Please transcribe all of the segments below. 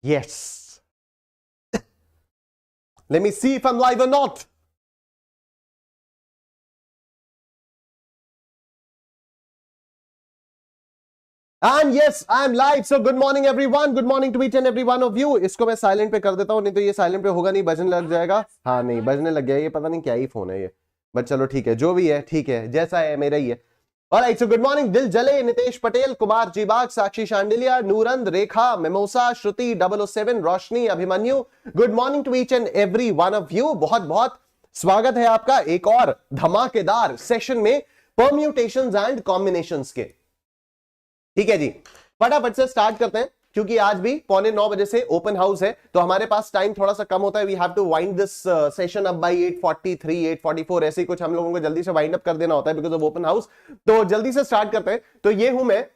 Yes. Let me see if I'm live or not. And yes, I am live. So good morning everyone. Good morning to each and every one of you. इसको मैं silent पे कर देता हूं, नहीं तो ये silent पे होगा नहीं, बजने लग जाएगा. हाँ नहीं, बजने लग गया. ये पता नहीं क्या ही फोन है ये, बट चलो ठीक है, जो भी है ठीक है, जैसा है मेरा ही है. Alright, so good morning Dil Jale, Nitesh Patel, Kumar जीबाग, साक्षी शांडिलिया, नूरंद, रेखा, मेमोसा, Shruti 007, Roshni, Abhimanyu. Good morning to each and every one of you. बहुत बहुत स्वागत है आपका एक और धमाकेदार सेशन में परम्यूटेशंस एंड कॉम्बिनेशंस के. ठीक है जी, फटाफट से स्टार्ट करते हैं क्योंकि आज भी 8:45 बजे से ओपन हाउस है, तो हमारे पास टाइम थोड़ा सा कम होता है. We have to wind this session up by 8:43 8:44 ऐसे कुछ हम लोगों को जल्दी से वाइंड अप कर देना होता है बिकॉज ऑफ ओपन हाउस. तो जल्दी से स्टार्ट करते हैं. तो ये हूं मैं,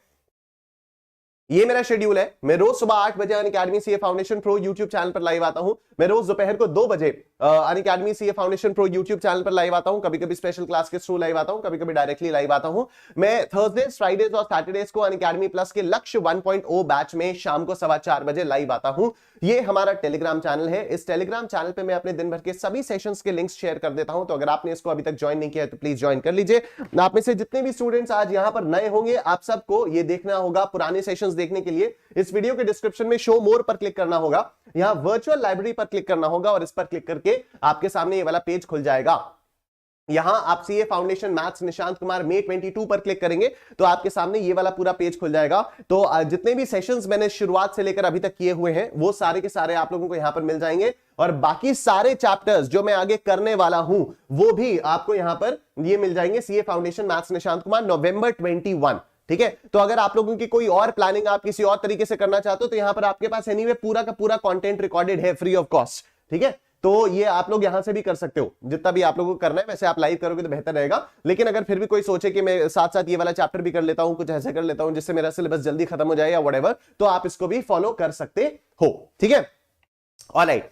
ये मेरा शेड्यूल है. मैं रोज सुबह 8 बजे Unacademy CA foundation pro YouTube channel पर लाइव आता हूं. मैं रोज दोपहर को 2 बजे Unacademy CA foundation pro YouTube channel पर लाइव आता हूं. कभी कभी स्पेशल क्लास के थ्रू लाइव आता हूं, कभी कभी डायरेक्टली लाइव आता हूं. मैं थर्सडेज, फ्राइडेज और सैटरडेज को अनअकैडमी प्लस के लक्ष्य 1.0 बैच में शाम को 4:15 बजे लाइव आता हूं. ये हमारा टेलीग्राम चैनल है. इस टेलीग्राम चैनल पे मैं अपने दिन भर के सभी सेशंस के लिंक्स शेयर कर देता हूं. तो अगर आपने इसको अभी तक ज्वाइन नहीं किया है तो प्लीज ज्वाइन कर लीजिए. आप में से जितने भी स्टूडेंट्स आज यहां पर नए होंगे, आप सबको ये देखना होगा पुराने सेशंस देखने के लिए. इस वीडियो के डिस्क्रिप्शन में शो मोर पर क्लिक करना होगा, यहां वर्चुअल लाइब्रेरी पर क्लिक करना होगा और इस पर क्लिक करके आपके सामने ये वाला पेज खुल जाएगा. यहां आप CA foundation maths Nishant Kumar May 22 पर क्लिक करेंगे तो आपके सामने ये वाला पूरा पेज खुल जाएगा. तो जितने भी सेशंस मैंने शुरुआत से लेकर अभी तक किए हुए हैं वो सारे के सारे आप लोगों को यहां पर मिल जाएंगे. और बाकी सारे चैप्टर्स जो मैं आगे करने वाला हूं वो भी आपको यहां पर ये मिल जाएंगे. CA foundation maths Nishant Kumar November 21. ठीक है, तो अगर आप लोगों की कोई और प्लानिंग आप किसी और तरीके से करना चाहते हो तो यहां पर आपके पास एनीवे पूरा का पूरा कंटेंट रिकॉर्डेड है फ्री ऑफ कॉस्ट. ठीक है, तो ये आप लोग यहां से भी कर सकते हो जितना भी आप लोगों को करना है. वैसे आप लाइव करोगे तो बेहतर रहेगा, लेकिन अगर फिर भी कोई सोचे कि मैं साथ साथ ये वाला चैप्टर भी कर लेता हूं, कुछ ऐसे कर लेता हूं जिससे मेरा सिलेबस जल्दी खत्म हो जाए या व्हाटएवर, तो आप इसको भी फॉलो कर सकते हो. ठीक है, ऑलराइट.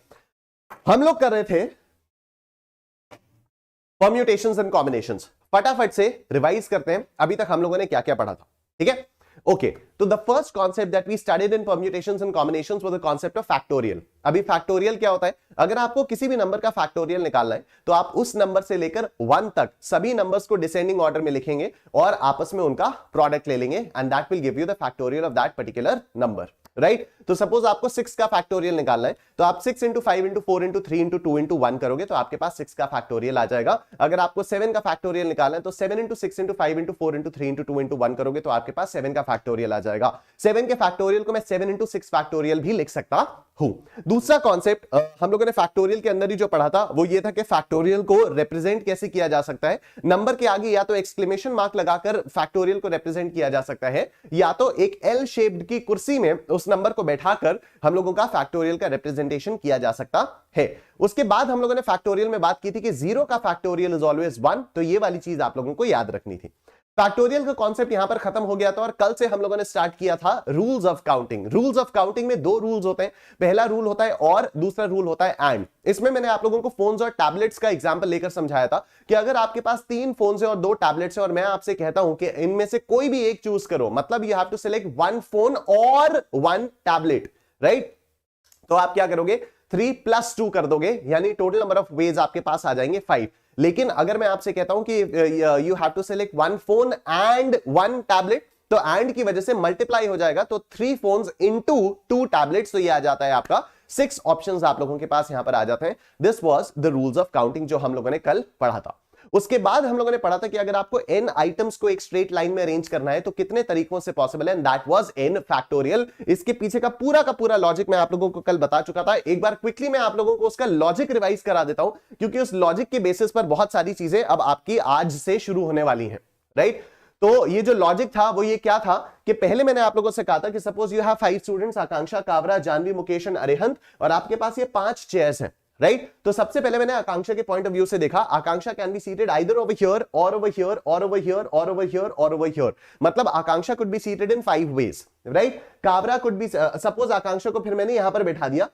हम लोग कर रहे थे परम्यूटेशंस एंड कॉम्बिनेशंस. फटाफट से रिवाइज करते हैं अभी तक हम लोगों ने क्या क्या पढ़ा था. ठीक है, ओके. तो the first concept that we studied in permutations and combinations was the concept of factorial. अभी फैक्टोरियल क्या होता है? अगर आपको किसी भी नंबर का फैक्टोरियल निकालना है तो आप उस नंबर से लेकर 1 तक सभी नंबर्स को डिसेंडिंग ऑर्डर में लिखेंगे और आपस में उनका प्रोडक्ट ले लेंगे and that will give you the factorial of that particular number. Right? तो सपोज आपको 6 का फैक्टोरियल निकालना है तो आप 6 into 5 into 4 into 3 into 2 into 1 करोगे तो आपके पास 6 का फैक्टोरियल आ जाएगा. अगर आपको 7 का फैक्टोरियल निकालना है तो 7 into 6 into 5 into 4 into 3 into 2 into 1 करोगे तो आपके पास 7 का फैक्टोरियल आ जाएगा. 7 के फैक्टोरियल को मैं 7 इंटू 6 फैक्टोरियल भी लिख सकता हूं. दूसरा कॉन्सेप्ट हम लोगों ने फैक्टोरियल के अंदर ही जो पढ़ा था वो ये था कि फैक्टोरियल को रिप्रेजेंट कैसे किया जा सकता है. नंबर के आगे या तो एक्सक्लेमेशन मार्क लगाकर फैक्टोरियल को रिप्रेजेंट किया जा सकता है या तो एक एल शेप्ड की कुर्सी में उस नंबर को बैठाकर हम लोगों का फैक्टोरियल का रिप्रेजेंटेशन किया जा सकता है. उसके बाद हम लोगों ने फैक्टोरियल में बात की थी कि 0 का फैक्टोरियल इज ऑलवेज 1. तो ये वाली चीज आप लोगों को याद रखनी थी. फैक्टोरियल का कॉन्सेप्ट यहां पर खत्म हो गया था और कल से हम लोगों ने स्टार्ट किया था rules of counting. Rules of counting में 2 रूल्स होते हैं. पहला रूल होता है और, दूसरा रूल होता है एंड. इसमें मैंने आप लोगों को फोन्स और टैबलेट्स का एग्जांपल लेकर समझाया था कि अगर आपके पास 3 फोन्स है और 2 टैबलेट्स है और मैं आपसे कहता हूं कि इनमें से कोई भी एक चूज करो, मतलब you have to select 1 phone और 1 टैबलेट. राइट? तो आप क्या करोगे? 3 + 2 कर दोगे, यानी टोटल नंबर ऑफ वेज आपके पास आ जाएंगे 5. लेकिन अगर मैं आपसे कहता हूं कि you have to select 1 phone and 1 tablet, तो एंड की वजह से मल्टीप्लाई हो जाएगा, तो 3 फोन्स इंटू 2 टैबलेट्स, तो ये आ जाता है आपका 6 ऑप्शंस आप लोगों के पास यहां पर आ जाते हैं. This was the rules of counting जो हम लोगों ने कल पढ़ा था. उसके बाद हम लोगों ने पढ़ा था कि अगर आपको n आइटम्स को एक स्ट्रेट लाइन में अरेंज करना है तो कितने तरीकों से पॉसिबल है, and that was n factorial. इसके पीछे का पूरा लॉजिक मैं आप लोगों को कल बता चुका था. एक बार क्विकली मैं आप लोगों को उसका लॉजिक रिवाइज करा देता हूं क्योंकि उस लॉजिक के बेसिस पर बहुत सारी चीजें अब आपकी आज से शुरू होने वाली हैं. राइट? तो ये जो लॉजिक था वो ये क्या था कि पहले मैंने आप लोगों से कहा था कि suppose you have 5 students, Akanksha, Kavra, Janvi, Mukesh and Arihant, और आपके पास ये 5 चेयर्स हैं. राइट? तो सबसे पहले मैंने आकांक्षा के पॉइंट ऑफ व्यू से देखा. Akanksha can be seated either over here और ओवर हियर और ओवर हियर और ओवर हियर और ओवर हियर. मतलब Akanksha could be seated in 5 ways. Right? Kavra could be, suppose Akanksha को फिर मैंने यहां पर बैठा दिया.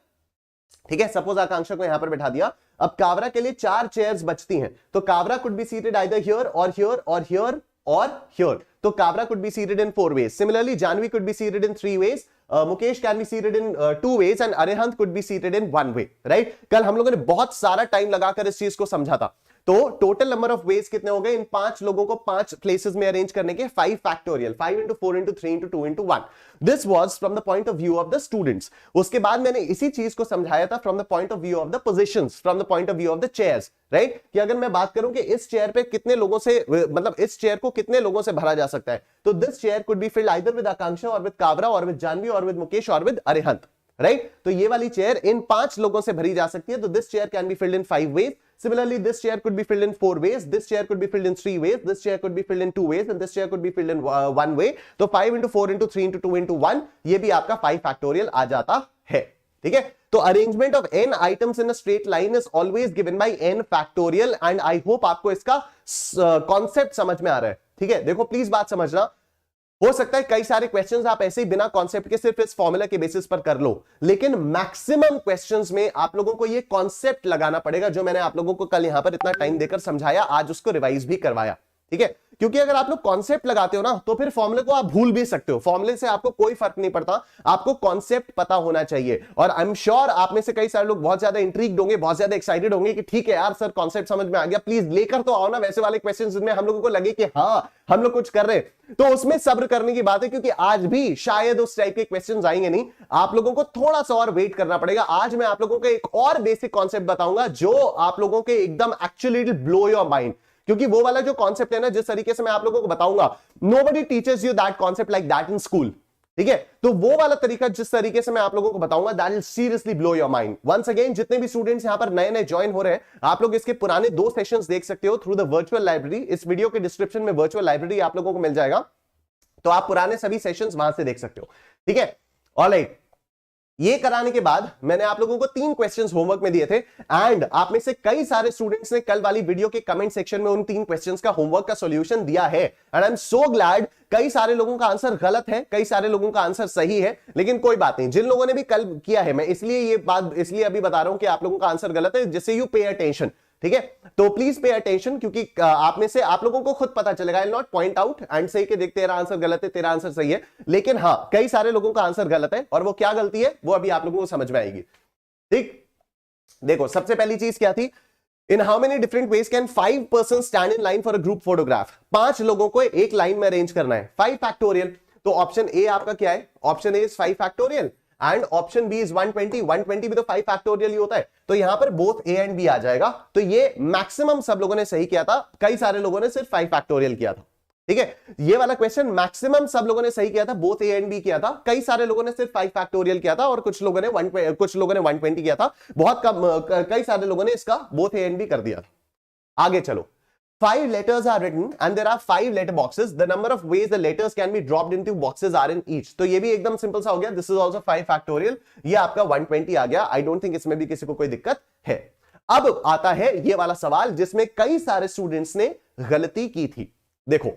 ठीक है, सपोज आकांक्षा को यहां पर बैठा दिया. अब कावरा के लिए 4 चेयर्स बचती हैं, तो Kavra could be seated either here और हियर और हियर और हियर. तो Kavra could be seated in 4 ways. Similarly, Janvi could be seated in 3 ways. Mukesh can be seated in 2 ways and Arihant could be seated in 1 way, right? कल हम लोगों ने बहुत सारा टाइम लगाकर इस चीज को समझा था। तो टोटल नंबर ऑफ वेज कितने हो गए इन 5 लोगों को 5 प्लेसेस में अरेंज करने के? 5 factorial, 5 into 4 into 3 into 2 into 1. This was from the point of view of the students. उसके बाद मैंने इसी चीज को समझाया था from the point of view of the positions, from the point of view of the chairs, right? कि अगर मैं बात करूं कि इस चेयर पे कितने लोगों से, मतलब इस चेयर को कितने लोगों से भरा जा सकता है, तो this chair could be filled either with Akanksha और विद कावरा और विद जानवी और विद मुकेश और विद अरिहंत, राइट? तो ये वाली चेयर इन 5 लोगों से भरी जा सकती है। तो this chair can be filled in 5 ways. Similarly, this chair could be filled in 4 ways. This chair could be filled in 3 ways. This chair could be filled in 2 ways, and this chair could be filled in 1 way. तो 5 into 4 into 3 into 2 into 1 ये भी आपका 5 factorial आ जाता है, ठीक है? तो arrangement of n items in a straight line is always given by n factorial, and I hope आपको इसका concept समझ में आ रहा है, ठीक है? देखो प्लीज बात समझना। हो सकता है कई सारे क्वेश्चंस आप ऐसे ही बिना कॉन्सेप्ट के सिर्फ इस फॉर्मूला के बेसिस पर कर लो, लेकिन मैक्सिमम क्वेश्चंस में आप लोगों को ये कॉन्सेप्ट लगाना पड़ेगा जो मैंने आप लोगों को कल यहां पर इतना टाइम देकर समझाया, आज उसको रिवाइज भी करवाया, ठीक है? क्योंकि अगर आप लोग कॉन्सेप्ट लगाते हो ना तो फिर फॉर्मूले को आप भूल भी सकते हो। फॉर्मूले से आपको कोई फर्क नहीं पड़ता, आपको कॉन्सेप्ट पता होना चाहिए। और आई एम श्योर आप में से कई सारे लोग बहुत ज्यादा इंट्रिग्ड होंगे, बहुत ज्यादा एक्साइटेड होंगे कि ठीक है यार सर कॉन्सेप्ट समझ में आ गया, प्लीज लेकर तो आओ ना वैसे वाले क्वेश्चंस जिनमें हम लोगों को लगे कि हाँ हम लोग कुछ कर रहे हैं। तो उसमें सब्र करने की बात है, क्योंकि आज भी शायद उस टाइप के क्वेश्चंस आएंगे नहीं, आप लोगों को थोड़ा सा और वेट करना पड़ेगा। आज मैं आप लोगों को एक और बेसिक कॉन्सेप्ट बताऊंगा जो आप लोगों के एकदम एक्चुअली ब्लो योर माइंड, क्योंकि वो वाला जो कॉन्सेप्ट है ना, जिस तरीके से मैं आप लोगों को बताऊंगा, nobody teachers you that concept like that in school, ठीक है? तो वो वाला तरीका जिस तरीके से मैं आप लोगों को बताऊंगा, that will seriously blow your mind. Once again, जितने भी स्टूडेंट्स यहां पर नए नए ज्वाइन हो रहे हैं, आप लोग इसके पुराने 2 सेशंस देख सकते हो थ्रू द वर्चुअल लाइब्रेरी। इस वीडियो के डिस्क्रिप्शन में वर्चुअल लाइब्रेरी आप लोगों को मिल जाएगा, तो आप पुराने सभी सेशंस वहां से देख सकते हो, ठीक है? ऑलराइट, ये कराने के बाद मैंने आप लोगों को 3 क्वेश्चंस होमवर्क में दिए थे, एंड आप में से कई सारे स्टूडेंट्स ने कल वाली वीडियो के कमेंट सेक्शन में उन 3 क्वेश्चंस का होमवर्क का सॉल्यूशन दिया है, and I am so glad. कई सारे लोगों का आंसर गलत है, कई सारे लोगों का आंसर सही है, लेकिन कोई बात नहीं। जिन लोगों ने भी कल किया है, मैं इसलिए ये बात इसलिए अभी बता रहा हूं कि आप लोगों का आंसर गलत है, जिससे यू पे अटेंशन, ठीक है? तो प्लीज पे अटेंशन, क्योंकि आप में से आप लोगों को खुद पता चलेगा। I will not point out and से कि देख तेरा आंसर गलत है, तेरा आंसर सही है, लेकिन हाँ कई सारे लोगों का आंसर गलत है, और वो क्या गलती है वो अभी आप लोगों को समझ में आएगी, ठीक? देखो सबसे पहली चीज क्या थी, in how many different ways can 5 person stand in line for a group photograph? 5 लोगों को एक लाइन में अरेंज करना है, 5 फैक्टोरियल। तो ऑप्शन ए आपका क्या है? Option A is 5 factorial and option B is 120। 120 भी तो 5 फैक्टोरियल ही होता है, तो यहां पर बोथ ए एंड बी आ जाएगा। तो ये मैक्सिमम सब लोगों ने सही किया था, कई सारे लोगों ने सिर्फ 5 फैक्टोरियल किया था, ठीक है? ये वाला क्वेश्चन मैक्सिमम सब लोगों ने सही किया था, बोथ ए एंड बी किया था। कई सारे लोगों ने सिर्फ 5 फैक्टोरियल किया था, और कुछ लोगों ने 120 किया था। बहुत कम, कई सारे लोगों ने इसका बोथ ए एंड बी कर दिया था। आगे चलो, 5 letters are written and there are 5 letter boxes. The number of ways the letters can be dropped into boxes are in each. तो ये भी एकदम सिंपल सा हो गया। This is also 5 factorial. ये आपका 120 आ गया। I don't think इसमें भी किसी को कोई दिक्कत है। अब आता है ये वाला सवाल जिसमें कई सारे स्टूडेंट्स ने गलती की थी। देखो,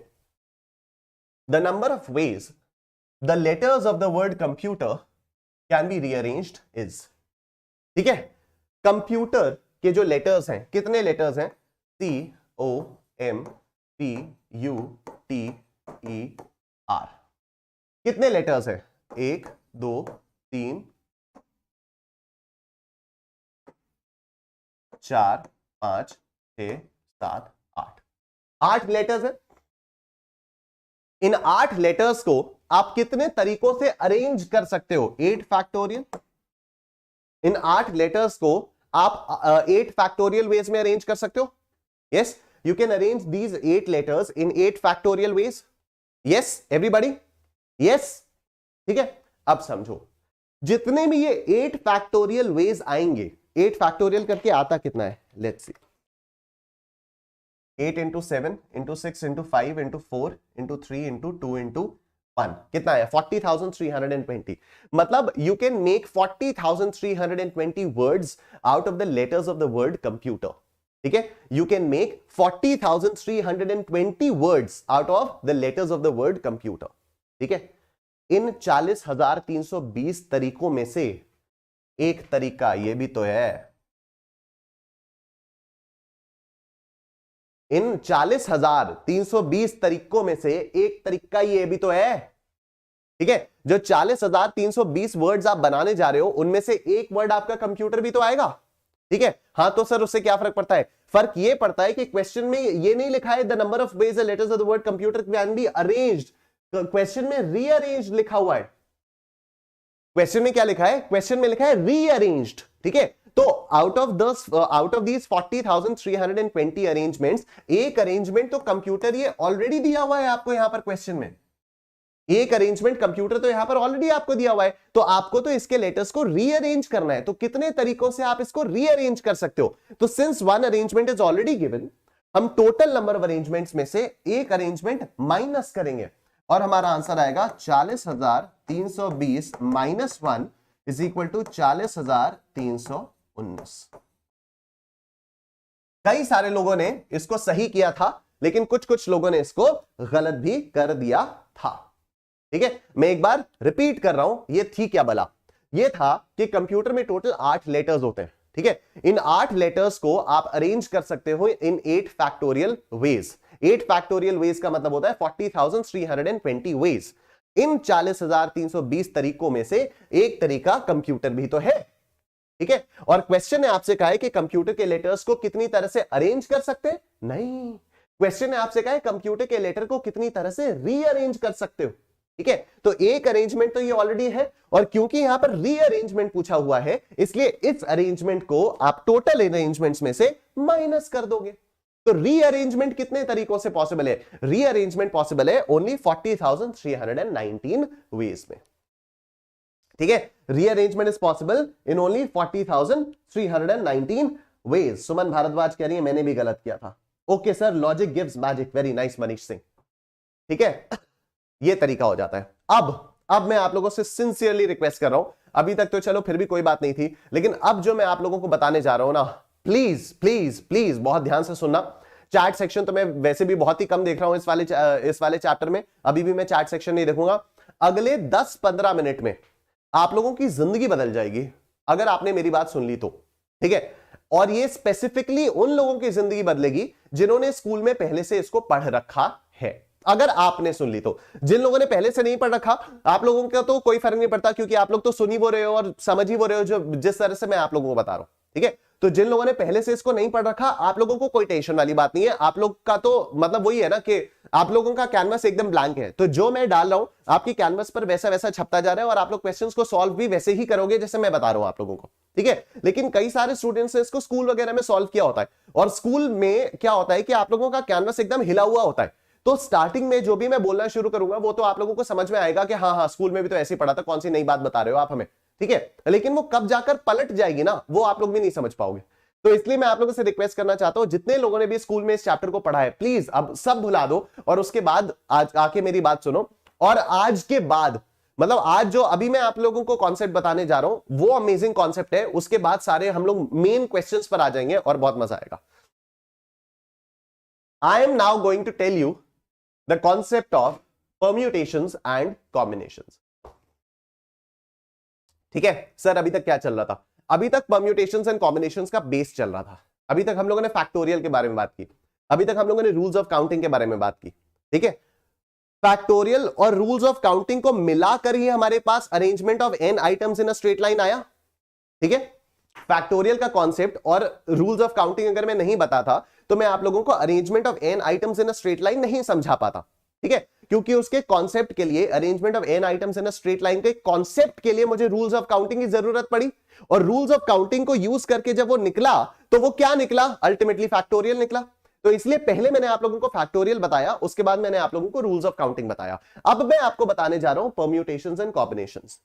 the number of ways the letters of the word computer can be rearranged is, ठीक है? कंप्यूटर के जो लेटर्स हैं, कितने लेटर्स हैं? COMPUTER, कितने लेटर्स है? 1 2 3 4 5 6 7 8, 8 लेटर्स है। इन 8 लेटर्स को आप कितने तरीकों से अरेंज कर सकते हो? 8 फैक्टोरियल। इन 8 लेटर्स को आप 8 फैक्टोरियल वेज में अरेंज कर सकते हो। Yes, you can arrange these 8 letters in 8 factorial ways. Yes, everybody? Yes, ठीक है? अब समझो, जितने भी ये 8 factorial ways आएंगे, 8 factorial करके आता कितना है? Let's see. 8 into 7 into 6 into 5 into 4 into 3 into 2 into 1 कितना है? 40,320। मतलब you can make 40,320 words out of the letters of the word computer. ठीक है? You can make 40,320 words out of the letters of the word computer. ठीक है? इन 40,320 तरीकों में से एक तरीका ये भी तो है। इन 40,320 तरीकों में से एक तरीका ये भी तो है। ठीक है, जो 40,320 वर्ड्स आप बनाने जा रहे हो उनमें से एक वर्ड आपका कंप्यूटर भी तो आएगा। ठीक है, हाँ तो सर उससे क्या फर्क पड़ता है? फर्क ये पड़ता है कि क्वेश्चन में ये नहीं लिखा है the number of ways the letters of the word computer can be arranged, question में रीअरेंज्ड लिखा हुआ है। क्वेश्चन में क्या लिखा है? क्वेश्चन में लिखा है रीअरेंज्ड। ठीक है, तो आउट ऑफ दीज 40,320 अरेंजमेंट्स, एक अरेंजमेंट तो कंप्यूटर ये ऑलरेडी दिया हुआ है आपको यहां पर क्वेश्चन में। एक अरेंजमेंट कंप्यूटर तो यहां पर ऑलरेडी आपको दिया हुआ है, तो आपको तो इसके लेटर्स को रीअरेंज करना है। तो कितने तरीकों से आप इसको रीअरेंज कर सकते हो? तो since one arrangement is already given, हम टोटल नंबर ऑफ अरेंजमेंट्स में से एक अरेंजमेंट माइनस करेंगे और हमारा आंसर आएगा 40,320 माइनस 1 इज इक्वल टू 40,319। कई सारे लोगों ने इसको सही किया था, लेकिन कुछ कुछ लोगों ने इसको गलत भी कर दिया था। ठीक है, मैं एक बार रिपीट कर रहा हूं, ये थी क्या भला? ये था कि कंप्यूटर में टोटल 8 लेटर्स होते हैं। ठीक है, इन 8 लेटर्स को आप अरेंज कर सकते हो इन 8 फैक्टोरियल वेज। 8 फैक्टोरियल वेज का मतलब होता है 40,320 वेज। इन 40,320 तरीकों में से एक तरीका कंप्यूटर भी तो है। ठीक है, और क्वेश्चन ने आपसे कहा है कि कंप्यूटर के लेटर्स को कितनी तरह से अरेंज कर सकते हैं? नहीं, क्वेश्चन ने आपसे कहा है कंप्यूटर के लेटर को कितनी तरह से रीअरेंज कर सकते हो। ठीक है, तो एक अरेंजमेंट तो ये ऑलरेडी है, और क्योंकि यहां पर रीअरेंजमेंट पूछा हुआ है, इसलिए इस अरेंजमेंट को आप टोटल अरेंजमेंट्स में से माइनस कर दोगे। तो रीअरेंजमेंट कितने तरीकों से पॉसिबल है? रीअरेंजमेंट पॉसिबल है ओनली 40,319 वेज में। ठीक है, rearrangement is possible in only 40,319 ways. Suman Bhardwaj कह रही है मैंने भी गलत किया था। Okay sir, logic gives magic, very nice Manish Singh. ठीक है, ये तरीका हो जाता है। अब मैं आप लोगों से सिंसियरली रिक्वेस्ट कर रहा हूं, अभी तक तो चलो फिर भी कोई बात नहीं थी, लेकिन अब जो मैं आप लोगों को बताने जा रहा हूं ना, प्लीज प्लीज प्लीज बहुत ध्यान से सुनना। चैट सेक्शन तो मैं वैसे भी बहुत ही कम देख रहा हूं इस वाले चैप्टर में, अभी भी मैं चैट सेक्शन नहीं देखूंगा। अगले 10-15 मिनट में आप लोगों की जिंदगी बदल जाएगी अगर आपने मेरी बात सुन ली तो। ठीक है, और ये स्पेसिफिकली उन लोगों की जिंदगी बदलेगी जिन्होंने स्कूल में पहले से इसको पढ़ रखा है। अगर आपने सुन ली तो। जिन लोगों ने पहले से नहीं पढ़ रखा, आप लोगों का तो कोई फर्क नहीं पड़ता, क्योंकि आप लोग तो सुन ही वो रहे हो और समझ ही वो रहे हो जो जिस तरह से मैं आप लोगों को बता रहा हूं। ठीक है, तो जिन लोगों ने पहले से इसको नहीं पढ़ रखा, आप लोगों को कोई टेंशन वाली बात नहीं है। आप लोग का तो मतलब वही है ना कि आप लोगों का कैनवस एकदम ब्लैंक है, तो जो मैं डाल रहा हूं आपकी कैनवस पर वैसा वैसा छपता जा रहा है, और आप लोग क्वेश्चंस को सॉल्व भी वैसे ही करोगे जैसे मैं बता रहा हूं आप लोगों को। ठीक है, लेकिन कई सारे स्टूडेंट्स ने इसको स्कूल वगैरह में सॉल्व किया होता है, और स्कूल में क्या होता है कि आप लोगों का कैनवस एकदम हिला हुआ होता है। तो स्टार्टिंग में जो भी मैं बोलना शुरू करूंगा वो तो आप लोगों को समझ में आएगा कि हाँ हाँ स्कूल में भी तो ऐसे ही पढ़ा था, कौन सी नई बात बता रहे हो आप हमें। ठीक है, लेकिन वो कब जाकर पलट जाएगी ना, वो आप लोग भी नहीं समझ पाओगे। तो इसलिए मैं आप लोगों से रिक्वेस्ट करना चाहता हूं, जितने लोगों ने भी स्कूल में इस चैप्टर को पढ़ा है, प्लीज अब सब भुला दो और उसके बाद आज आके मेरी बात सुनो। और आज के बाद मतलब आज जो अभी मैं आप लोगों को कॉन्सेप्ट बताने जा रहा हूं वो अमेजिंग कॉन्सेप्ट है, उसके बाद सारे हम लोग मेन क्वेश्चंस पर आ जाएंगे और बहुत मजा आएगा। I am now going to tell you the concept of permutations and combinations. ठीक है सर, अभी तक क्या चल रहा था? अभी तक परम्यूटेशंस एंड कॉम्बिनेशंस का बेस चल रहा था। अभी तक हम लोगों ने फैक्टोरियल के बारे में बात की, अभी तक हम लोगों ने रूल्स ऑफ काउंटिंग के बारे में बात की। ठीक है, फैक्टोरियल और रूल्स ऑफ काउंटिंग को मिलाकर ही हमारे पास arrangement of n items in a straight line आया। ठीक है, फैक्टोरियल का कॉन्सेप्ट और रूल्स ऑफ काउंटिंग अगर मैं नहीं बताता तो मैं आप लोगों को arrangement of n items in a straight line नहीं समझा पाता। ठीक है, क्योंकि उसके कॉन्सेप्ट के लिए, arrangement of n items in a straight line के कॉन्सेप्ट के लिए मुझे रूल्स ऑफ काउंटिंग की जरूरत पड़ी, और रूल्स ऑफ काउंटिंग को यूज करके जब वो निकला तो वो क्या निकला? अल्टीमेटली फैक्टोरियल निकला। तो इसलिए पहले मैंने आप लोगों को फैक्टोरियल बताया, उसके बाद मैंने आप लोगों को रूल्स ऑफ काउंटिंग बताया। अब मैं आपको बताने जा रहा हूं परम्यूटेशंस एंड कॉम्बिनेशंस।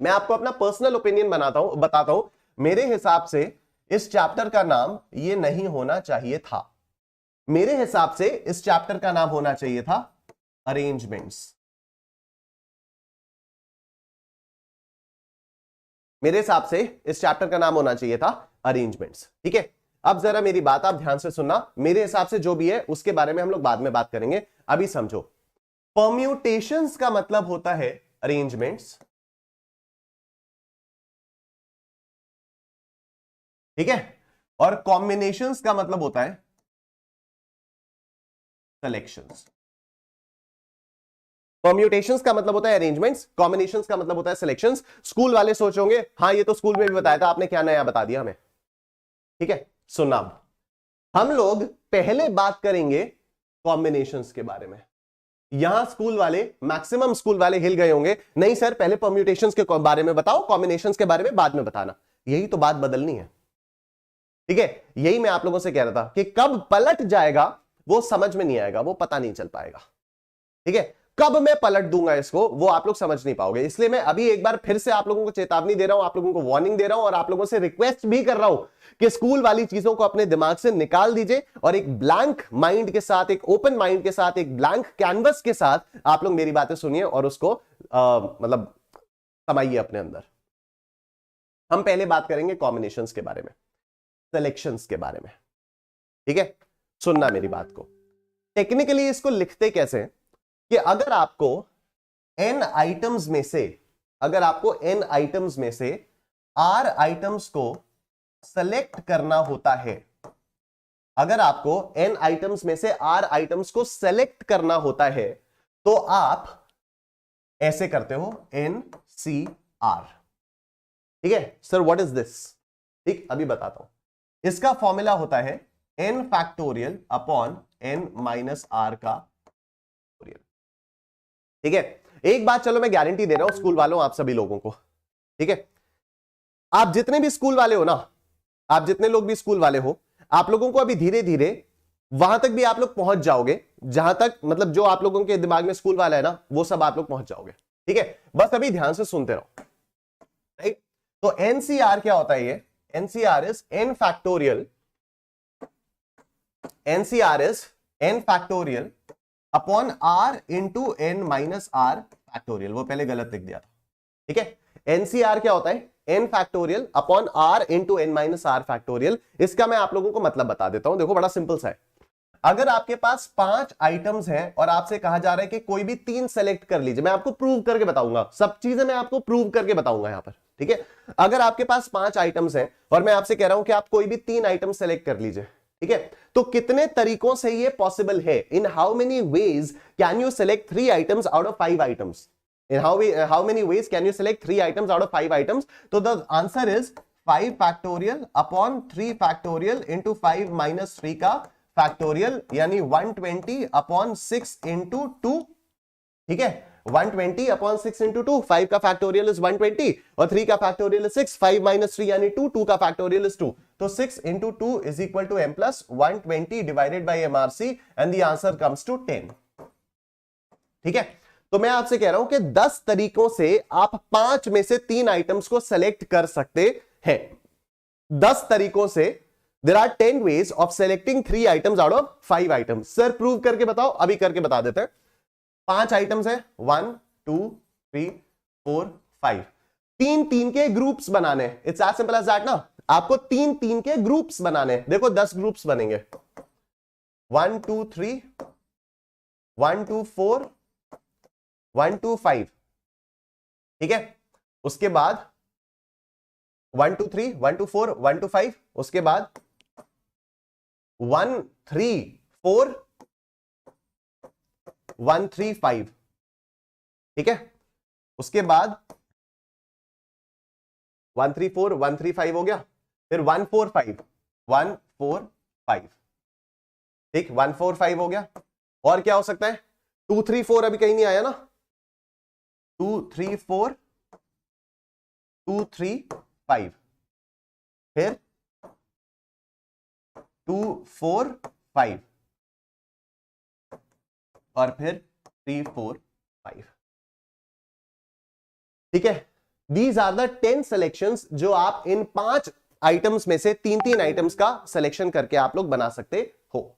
मैं आपको अपना पर्सनल ओपिनियन बताता हूं। मेरे हिसाब से इस चैप्टर का नाम ये नहीं होना चाहिए था। मेरे हिसाब से इस चैप्टर का नाम होना चाहिए था अरेंजमेंट्स। मेरे हिसाब से इस चैप्टर का नाम होना चाहिए था अरेंजमेंट्स। ठीक है, अब जरा मेरी बात आप ध्यान से सुनना। मेरे हिसाब से जो भी है उसके बारे में हम लोग बाद में बात करेंगे, अभी समझो। परम्यूटेशंस का मतलब होता है अरेंजमेंट्स। ठीक है, और कॉम्बिनेशंस का मतलब होता है सिलेक्शंस। परम्यूटेशंस का मतलब होता है अरेंजमेंट्स, कॉम्बिनेशंस का मतलब होता है सिलेक्शंस। स्कूल वाले सोचोगे हाँ ये तो स्कूल में भी बताया था, आपने क्या नया बता दिया हमें। ठीक है, सुनना, हम लोग पहले बात करेंगे कॉम्बिनेशंस के बारे में। यहां स्कूल वाले, मैक्सिमम स्कूल वाले हिल गए होंगे, नहीं सर पहले परम्यूटेशंस के बारे में बताओ, कॉम्बिनेशंस के बारे में बाद में बताना। यही तो बात बदलनी है। ठीक है, यही मैं आप लोगों से कह रहा था कि कब पलट जाएगा वो समझ में नहीं आएगा, वो पता नहीं चल पाएगा। ठीक है, कब मैं पलट दूंगा इसको वो आप लोग समझ नहीं पाओगे। इसलिए मैं अभी एक बार फिर से आप लोगों को चेतावनी दे रहा हूं, आप लोगों को वार्निंग दे रहा हूं और आप लोगों से रिक्वेस्ट भी कर रहा हूं कि स्कूल वाली चीजों को अपने दिमाग से निकाल दीजिए और एक ब्लैंक माइंड के साथ, एक ओपन माइंड के साथ, एक ब्लैंक कैनवस के साथ आप लोग मेरी बातें सुनिए और उसको मतलब समाइए अपने अंदर। हम पहले बात करेंगे कॉम्बिनेशंस के बारे में, सिलेक्शंस के बारे में। ठीक है, सुनना मेरी बात को। टेक्निकली इसको लिखते कैसे कि अगर आपको n आइटम्स में से, अगर आपको n आइटम्स में से r आइटम्स को सेलेक्ट करना होता है, अगर आपको n आइटम्स में से r आइटम्स को सेलेक्ट करना होता है तो आप ऐसे करते हो NCR। ठीक है सर, व्हाट इज दिस? ठीक, अभी बताता हूं। इसका फॉर्मूला होता है n factorial upon n minus r का फैक्टोरियल। ठीक है, एक बात चलो मैं गारंटी दे रहा हूं स्कूल वालों आप सभी लोगों को। ठीक है, आप जितने भी स्कूल वाले हो ना, आप जितने लोग भी स्कूल वाले हो, आप लोगों को अभी धीरे धीरे वहां तक भी आप लोग पहुंच जाओगे जहां तक, मतलब जो आप लोगों के दिमाग में स्कूल वाला है ना वो सब आप लोग पहुंच जाओगे। ठीक है, बस अभी ध्यान से सुनते रहो। राइट, तो एनसीआर क्या होता है? ये NCR is n factorial, NCR is n factorial upon r into n minus r factorial. वो पहले गलत लिख दिया था। ठीक है, एनसीआर क्या होता है? n factorial upon r into n minus r factorial. इसका मैं आप लोगों को मतलब बता देता हूं, देखो बड़ा सिंपल सा है। अगर आपके पास 5 आइटम्स हैं और आपसे कहा जा रहा है कि कोई भी 3 सेलेक्ट कर लीजिए, मैं आपको प्रूव करके बताऊंगा, सब चीजें मैं आपको प्रूव करके बताऊंगा यहां पर। ठीक है, अगर आपके पास 5 आइटम्स हैं और मैं आपसे कह रहा हूं कि आप कोई भी 3 आइटम सेलेक्ट कर लीजिए, ठीक है, तो कितने तरीकों से ये पॉसिबल है? In how many ways can you select 3 items out of 5 items? In how many ways can you select 3 items out of 5 items? So the answer is 5 factorial upon 3 factorial into 5 minus 3 का factorial, यानी 120 upon 6 into 2। ठीक है, 120 upon 6 into 2, 5 का factorial is 120 और 3 का factorial is 6, 5 minus 3 यानी 2, 2 का factorial is 2, तो 6 into 2 is equal to m plus 120 divided by MRC and the answer comes to 10। ठीक है, तो मैं आपसे कह रहा हूं कि 10 तरीकों से आप 5 में से 3 आइटम्स को सेलेक्ट कर सकते हैं। 10 तरीकों से there are 10 ways of selecting 3 items out of 5 items। Sir prove करके बताओ, अभी करके बता देते हैं। 5 आइटम्स है, 1 2 3 4 5, 3 के ग्रुप्स बनाने। It's as simple as that ना, आपको 3 के ग्रुप्स बनाने। देखो 10 ग्रुप्स बनेंगे, 1 2 3 1 2 4 1 2 5। ठीक है, उसके बाद 1 2 3 1 2 4 1 2 5, उसके बाद 1 3 4 1 3 5। ठीक है, उसके बाद 1 3 4 1 3 5 हो गया, फिर 1 4 5 1 4 5। ठीक, 1 4 5 हो गया। और क्या हो सकता है? 2 3 4 अभी कहीं नहीं आया ना, 2 3 4 2 3 5, फिर 2 4 5 और फिर 3 4 5। ठीक है, दीज आर द 10 सिलेक्शंस जो आप इन 5 आइटम्स में से 3 आइटम्स का सिलेक्शन करके आप लोग बना सकते हो।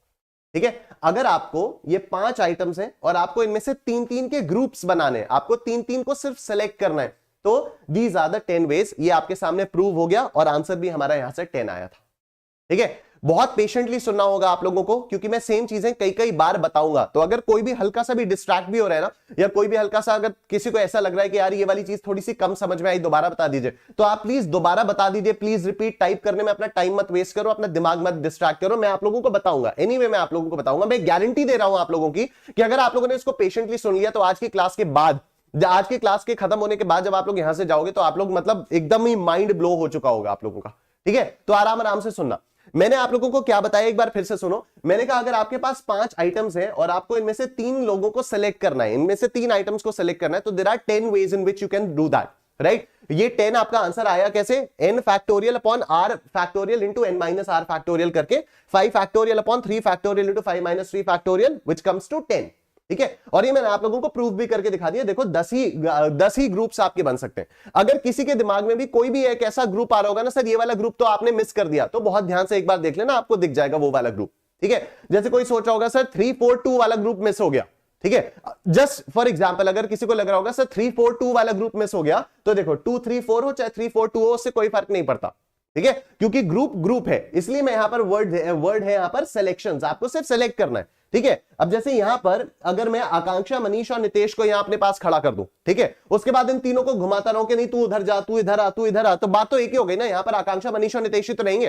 ठीक है, अगर आपको ये 5 आइटम्स हैं और आपको इनमें से 3 के ग्रुप्स बनाने, आपको 3 को सिर्फ सेलेक्ट करना है, तो दीज आर द 10 वेज। ये आपके सामने प्रूव हो गया और आंसर भी हमारा यहां से 10 आया था। ठीक है, बहुत पेशेंटली सुनना होगा आप लोगों को, क्योंकि मैं सेम चीजें कई कई बार बताऊंगा। तो अगर कोई भी हल्का सा भी डिस्ट्रैक्ट भी हो रहा है ना, या कोई भी हल्का सा अगर किसी को ऐसा लग रहा है कि यार ये वाली चीज थोड़ी सी कम समझ में आई, दोबारा बता दीजिए, तो आप प्लीज दोबारा बता दीजिए। प्लीज रिपीट टाइप करने में अपना टाइम मत वेस्ट करो, अपना दिमाग मत डिस्ट्रैक्ट करो, मैं आप लोगों को बताऊंगा। एनीवे मैं आप लोगों को बताऊंगा, मैं गारंटी दे रहा हूं आप लोगों की कि अगर आप लोगों ने इसको पेशेंटली सुन लिया तो आज की क्लास के बाद, आज की क्लास के खत्म होने के बाद जब आप लोग यहां से जाओगे तो आप लोग मतलब एकदम ही माइंड ब्लो हो चुका होगा आप लोगों का। ठीक है, तो आराम आराम से सुनना। मैंने आप लोगों को क्या बताया, एक बार फिर से सुनो। मैंने कहा अगर आपके पास 5 आइटम्स हैं और आपको इनमें से 3 लोगों को सेलेक्ट करना है, इनमें से 3 आइटम्स को सेलेक्ट करना है, तो there are 10 ways in which you can do that, right. ये 10 आपका आंसर आया कैसे, n factorial upon r factorial into n minus r factorial करके 5 factorial upon 3 factorial into 5 minus 3 factorial which comes to 10। ठीक है, और ये मैंने आप लोगों को प्रूफ भी करके दिखा दिया। देखो 10 ही ग्रुप्स आपके बन सकते हैं। अगर किसी के दिमाग में भी कोई भी एक ऐसा ग्रुप आ रहा होगा ना, सर ये वाला ग्रुप तो आपने मिस कर दिया, तो बहुत ध्यान से एक बार देख लेना, आपको दिख जाएगा वो वाला ग्रुप। ठीक है, जैसे कोई सोच रहा होगा सर 342 वाला ग्रुप मिस हो गया। ठीक है, जस्ट फॉर एग्जांपल अगर किसी को लग रहा होगा सर 342 वाला ग्रुप मिस हो गया, तो देखो 234 हो चाहे 342 हो, उससे कोई फर्क नहीं पड़ता। ठीक है, क्योंकि ग्रुप है, इसलिए मैं यहां पर वर्ड है यहां पर सिलेक्शंस, आपको सिर्फ सेलेक्ट करना है। ठीक है, अब जैसे यहां पर अगर मैं आकांक्षा, मनीष और नितेश को यहां अपने पास खड़ा कर दूं, ठीक है, उसके बाद इन तीनों को घुमाता रहूं कि नहीं तू उधर जा, तू इधर आ, तू इधर आ, तो बात तो एक ही हो गई ना, यहां पर आकांक्षा, मनीष और नितेश ही तो रहेंगे।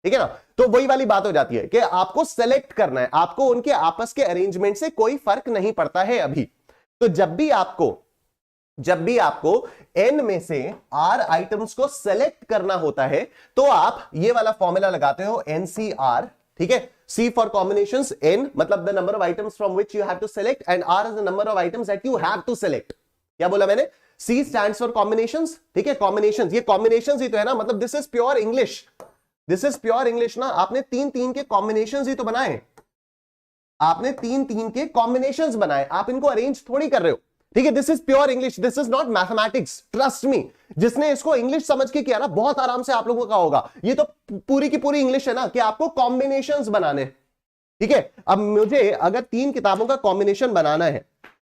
ठीक है ना, तो वही वाली बात हो जाती है कि आपको सेलेक्ट करना है, आपको उनके आपस के अरेंजमेंट से कोई फर्क नहीं पड़ता है अभी। तो जब भी आपको n में से r आइटम्स को सेलेक्ट करना होता है, तो आप ये वाला फॉर्मूला लगाते हो NCR। ठीक है, C फॉर कॉम्बिनेशंस, n मतलब the number of items from which you have to select and R is the number of items that you have to select. क्या बोला मैंने, C स्टैंड्स फॉर कॉम्बिनेशंस। ठीक है, combinations, ये combinations ही तो है ना, मतलब this is pure English, this is pure English ना। आपने 3-3 के कॉम्बिनेशंस ही तो बनाए, आपने 3-3 के कॉम्बिनेशंस बनाए, आप इनको अरेंज थोड़ी कर रहे हो। ठीक है, this is pure English, this is not mathematics, trust me. जिसने इसको इंग्लिश समझ के किया ना, बहुत आराम से आप लोगों का होगा। ये तो पूरी की पूरी इंग्लिश है ना कि आपको कॉम्बिनेशंस बनाने। ठीक है, अब मुझे अगर 3 किताबों का कॉम्बिनेशन बनाना है,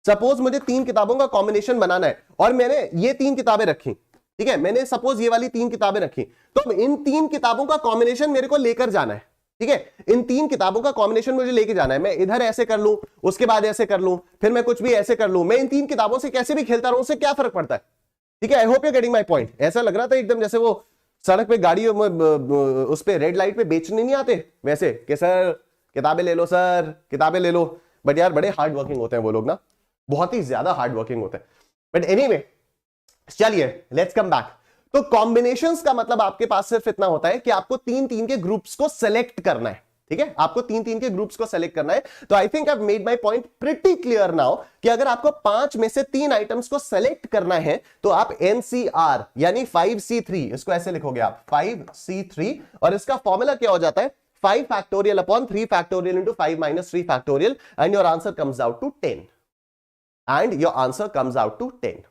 सपोज मुझे 3 किताबों का कॉम्बिनेशन बनाना है और मैंने ये 3 किताबें रखी, ठीक है, मैंने सपोज ये वाली 3 किताबें रखी, तो इन 3 किताबों का कॉम्बिनेशन मेरे को लेकर जाना है। ठीक है, इन 3 किताबों का कॉम्बिनेशन मुझे लेके जाना है। मैं इधर ऐसे कर लूं, उसके बाद ऐसे कर लूं, फिर मैं कुछ भी ऐसे कर लूं, मैं इन 3 किताबों से कैसे भी खेलता रहूं, उससे क्या फर्क पड़ता है। ठीक है, I hope you getting my point. ऐसा लग रहा था एकदम जैसे वो सड़क पे गाड़ी उस पे रेड लाइट पे बेचने नहीं आते वैसे कि सर किताबें ले लो, सर किताबें ले लो। बट यार बड़े हार्ड वर्किंग होते हैं वो लोग ना, बहुत ही ज्यादा हार्ड वर्किंग होते हैं। बट एनीवे, चलिए लेट्स कम बैक। तो कॉम्बिनेशंस का मतलब आपके पास सिर्फ इतना होता है कि आपको 3-3 के ग्रुप्स को सेलेक्ट करना है। ठीक है, आपको 3-3 के ग्रुप्स को सेलेक्ट करना है। तो I think I have made my point pretty clear now कि अगर आपको 5 में से 3 आइटम्स को सेलेक्ट करना है तो आप NCR यानी 5C3, इसको ऐसे लिखोगे आप 5C3, और इसका फॉर्मूला क्या हो जाता है 5 factorial upon 3 factorial into 5 minus 3 factorial and your answer comes out to 10। And your answer comes out to 10।